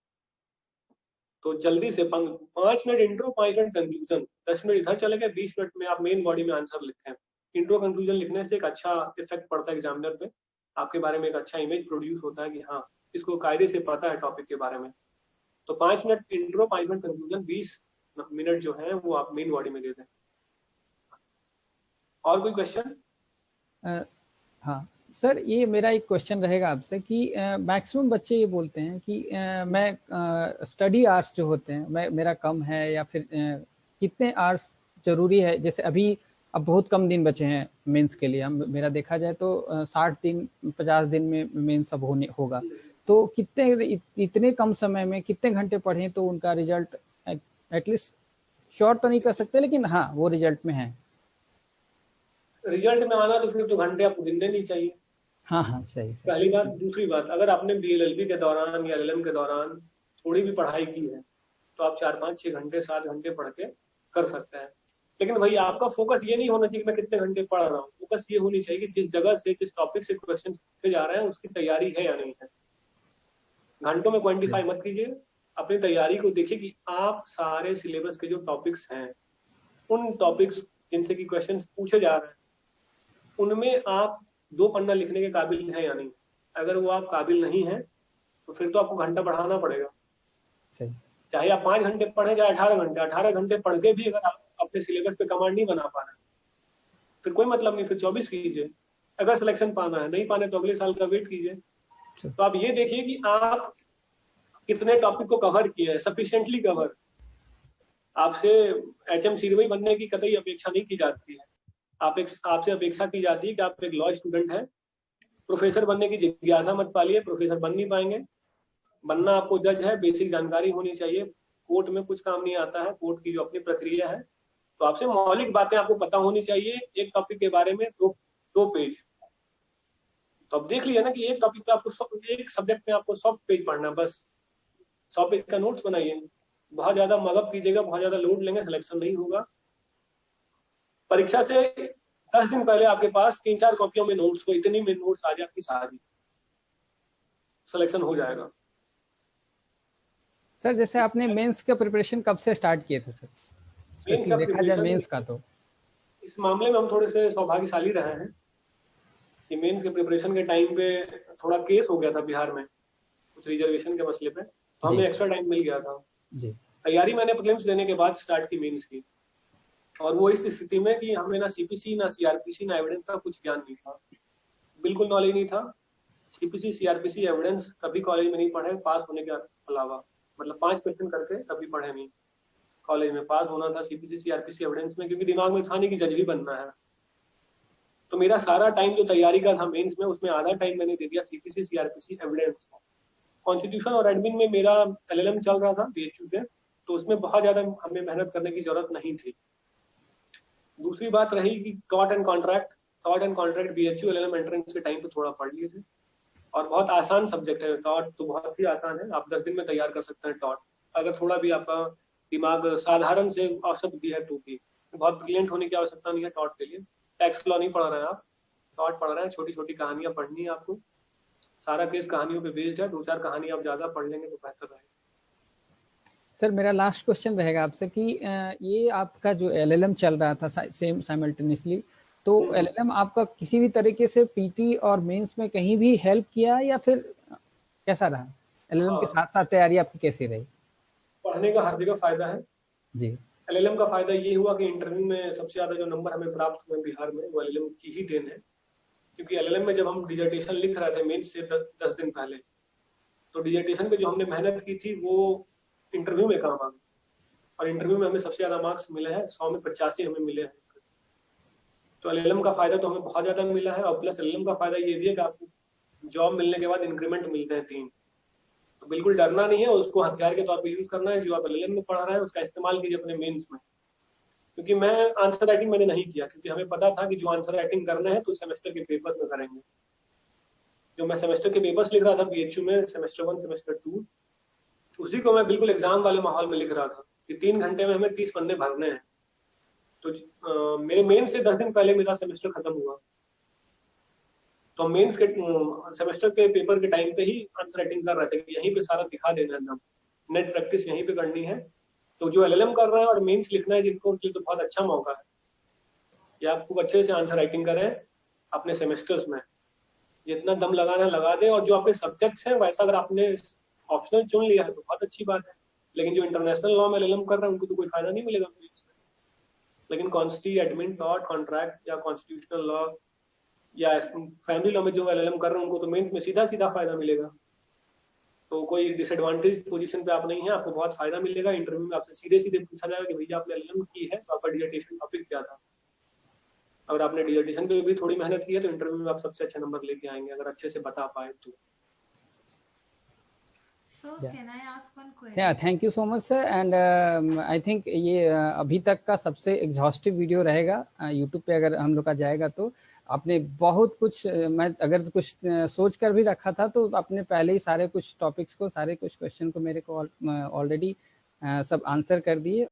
तो जल्दी से 5 minute intro, 5 minute conclusion, 10 minute इधर चले गए, 20 मिनट में आप मेन बॉडी में आंसर लिखें। इंट्रो कंक्लूजन लिखने से एक अच्छा इफेक्ट पड़ता है एग्जामिनर पे, आपके बारे में एक अच्छा इमेज प्रोड्यूस होता है कि हाँ इसको कायदे से पता है टॉपिक के बारे में। तो 5 minute intro, 5 minute conclusion, 20 minute जो है वो आप मेन बॉडी में दे दें। और कोई क्वेश्चन? हाँ सर, ये मेरा एक क्वेश्चन रहेगा आपसे कि मैक्सिमम बच्चे ये बोलते हैं कि मैं स्टडी आवर्स जो होते हैं मेरा कम है, या फिर कितने आवर्स जरूरी है। जैसे अभी अब बहुत कम दिन बचे हैं मेंस के लिए, हम मेरा देखा जाए तो 60 दिन 50 दिन में मेंस अब होगा, तो कितने इतने कम समय में कितने घंटे पढ़ें तो उनका रिजल्ट एटलीस्ट श्योर तो नहीं कर सकते, लेकिन हाँ वो रिजल्ट में है। रिजल्ट में आना तो फिर तो घंटे आपको गिनने नहीं चाहिए। हाँ हाँ सही सही। पहली बात। दूसरी बात, अगर आपने बीएलएलबी के दौरान या एलएलएम के दौरान थोड़ी भी पढ़ाई की है तो आप 4-5-6 घंटे 7 घंटे पढ़ के कर सकते हैं। लेकिन भाई आपका फोकस ये नहीं होना चाहिए कि मैं कितने घंटे पढ़ रहा हूँ, फोकस ये होनी चाहिए कि जिस जगह से जिस टॉपिक से क्वेश्चन पूछे जा रहे हैं उसकी तैयारी है या नहीं है। घंटों में क्वांटिफाई मत कीजिए, अपनी तैयारी को देखिए कि आप सारे सिलेबस के जो टॉपिक्स हैं, उन टॉपिक्स जिनसे कि क्वेश्चन पूछे जा रहे हैं, उनमें आप 2 पन्ना लिखने के काबिल हैं या नहीं। अगर वो आप काबिल नहीं है तो फिर तो आपको घंटा बढ़ाना पड़ेगा। सही। चाहे आप 5 घंटे पढ़े, चाहे 18 घंटे पढ़ के भी अगर आप अपने सिलेबस पे कमांड नहीं बना पा रहे फिर कोई मतलब नहीं, फिर 24 कीजिए। अगर सिलेक्शन पाना है, नहीं पाने तो अगले साल का वेट कीजिए। तो आप ये देखिए कि आप कितने टॉपिक को कवर किए हैं, सफिशिएंटली कवर। आपसे एचएम सीरवई बनने की कतई अपेक्षा नहीं की जाती है। आपसे अपेक्षा की जाती है कि आप एक लॉ स्टूडेंट हैं, प्रोफेसर बनने की जिज्ञासा मत पालिए, प्रोफेसर बन नहीं पाएंगे। बनना आपको जज है, बेसिक जानकारी होनी चाहिए। कोर्ट में कुछ काम नहीं आता है, कोर्ट की जो अपनी प्रक्रिया है, तो आपसे मौलिक बातें आपको पता होनी चाहिए। एक टॉपिक के बारे में 2 पेज, तो अब देख लिया ना कि एक टॉपिक पे आपको एक सब्जेक्ट में आपको 100 पेज पढ़ना, बस 100 पेज का नोट्स बनाइए। बहुत ज्यादा मगअप कीजिएगा, बहुत ज्यादा लोड लेंगे, सिलेक्शन नहीं होगा। परीक्षा से 10 दिन पहले आपके पास 3-4 कॉपियों में नोट्स हो, इतनी में नोट्स आ जाए आपकी सारी, सिलेक्शन हो जाएगा। सर जैसे आपने मेंस का प्रिपरेशन कब से स्टार्ट किए थे सर, स्पेशली देखा जाए मेंस का? तो इस मामले में हम थोड़े से सौभाग्यशाली रहे हैं कि मेंस के प्रिपरेशन के टाइम पे थोड़ा केस हो गया था बिहार में कुछ रिजर्वेशन के मसले पे, तो हमें एक्स्ट्रा टाइम मिल गया था जी। तैयारी मैंने प्रीलिम्स देने के बाद स्टार्ट की मेंस की, और वो इस स्थिति में कि हमें ना सीपीसी ना सीआरपीसी ना एविडेंस का कुछ ज्ञान नहीं था, बिल्कुल नॉलेज नहीं था। सीपीसी सीआरपीसी एविडेंस कभी कॉलेज में नहीं पढ़े, पास होने के अलावा, मतलब 5 क्वेश्चन करके कभी पढ़े नहीं। कॉलेज में पास होना था सीपीसी सीआरपीसी एविडेंस में, क्योंकि दिमाग में था नहीं कि जज भी बनना है। तो मेरा सारा टाइम जो तैयारी का था मेंस में, उसमें आधा टाइम मैंने दे दिया सीपीसी सीआरपीसी एविडेंस को। कॉन्स्टिट्यूशन और एडमिन में मेरा एलएलएम चल रहा था बीएचयू से, तो उसमें बहुत ज्यादा हमें मेहनत करने की जरूरत नहीं थी। दूसरी बात रही कि taught and contract BHU LLM entrance के टाइम पे थोड़ा पढ़ लिए थे, और बहुत आसान सब्जेक्ट है टॉट, तो बहुत ही आसान है, आप 10 दिन में तैयार कर सकते हैं टॉट। अगर थोड़ा भी आपका दिमाग साधारण से औसत भी है तो भी, बहुत ब्रिलियंट होने की आवश्यकता नहीं है टॉट के लिए। टैक्स लॉ नहीं पढ़ रहे हैं आप, टॉट पढ़ रहे हैं, छोटी छोटी कहानियां पढ़नी है आपको, सारा केस कहानियों पे बेस्ड है, 2-4 कहानी आप ज्यादा पढ़ लेंगे तो बेहतर रहेगा। सर मेरा लास्ट क्वेश्चन रहेगा आपसे कि ये आपका जो एलएलएम चल रहा था सेम साइमल्टेनियसली, तो एलएलएम आपका किसी भी तरीके से पीटी और मेंस में कहीं भी हेल्प किया, या फिर कैसा रहा? एलएलएम के साथ साथ तैयारी आपकी कैसी रही? पढ़ने का हर जगह फायदा है जी। LLM का फायदा ये हुआ कि इंटरव्यू में सबसे ज्यादा जो नंबर हमें प्राप्त हुए बिहार में वो LLM की ही देन है, क्योंकि LLM में जब हम डिजर्टेशन लिख रहे थे मेंस से 10 दिन पहले, तो डिजर्टेशन पे जो हमने मेहनत की थी वो इंटरव्यू में काम आ गई, और इंटरव्यू में हमें सबसे ज्यादा मार्क्स मिले हैं, 100 में 85 हमें मिले हैं। तो LLM का फायदा तो हमें बहुत ज्यादा मिला है, और प्लस LLM का फायदा ये भी है कि आपको जॉब मिलने के बाद इंक्रीमेंट मिलते हैं 3। तो बिल्कुल डरना नहीं है, उसको हथियार के तौर पर यूज करना है। जो आप LLM में पढ़ रहे हैं उसका इस्तेमाल कीजिए अपने मेंस में, क्योंकि मैं आंसर राइटिंग मैंने नहीं किया, क्योंकि हमें पता था कि जो आंसर राइटिंग करना है तो सेमेस्टर के पेपर्स में करेंगे। जो मैं सेमेस्टर के पेपर्स लिख रहा था BHU में, सेमेस्टर 1 सेमेस्टर 2, उसी को मैं बिल्कुल एग्जाम वाले माहौल में लिख रहा था कि 3 घंटे में हमें 30 पन्ने भरने हैं। तो मेरे मेन से 10 दिन पहले मेरा सेमेस्टर खत्म हुआ, तो मेंस के सेमेस्टर के पेपर के टाइम पे ही आंसर राइटिंग कर रहे थे कि यहीं पे सारा दिखा देना है, नेट प्रैक्टिस यहीं पे करनी है। तो जो LLM कर रहे हैं और मेंस लिखना है जिनको, उनके लिए तो बहुत अच्छा मौका है कि आप खूब अच्छे से आंसर राइटिंग करें अपने सेमेस्टर्स में, जितना दम लगाना है लगा दें। और जो आपके सब्जेक्ट्स हैं वैसा अगर आपने ऑप्शनल चुन लिया है तो बहुत अच्छी बात है, लेकिन जो इंटरनेशनल लॉ में LLM कर रहे हैं उनको तो कोई फायदा नहीं मिलेगा मेंस में। लेकिन कॉन्स्टी, एडमिन, टॉर्ट, कॉन्ट्रैक्ट या कॉन्स्टिट्यूशनल लॉ या फैमिली लॉ में जो LLM कर रहे हैं उनको तो मेंस में सीधा सीधा फायदा मिलेगा। तो कोई डिसएडवांटेज पोजीशन पे आप नहीं है, आपको बहुत फायदा मिलेगा। इंटरव्यू में आपसे सीधे सीधे पूछा जाएगा कि भैया आपने LLM की है तो आपका डिसर्टेशन टॉपिक क्या था। अगर आपने डिसर्टेशन पे भी थोड़ी मेहनत की है तो इंटरव्यू में आप सबसे अच्छे नंबर लेके आएंगे, अगर अच्छे से बता पाए तो। So can I ask one question? Yeah, thank you so much sir, and I think ये अभी तक का सबसे एग्जॉस्टिव वीडियो रहेगा। YouTube पे अगर हम लोग का जाएगा तो आपने बहुत कुछ, मैं अगर कुछ सोच कर भी रखा था तो आपने पहले ही सारे कुछ टॉपिक्स को, सारे कुछ क्वेश्चन को मेरे को ऑलरेडी सब आंसर कर दिए।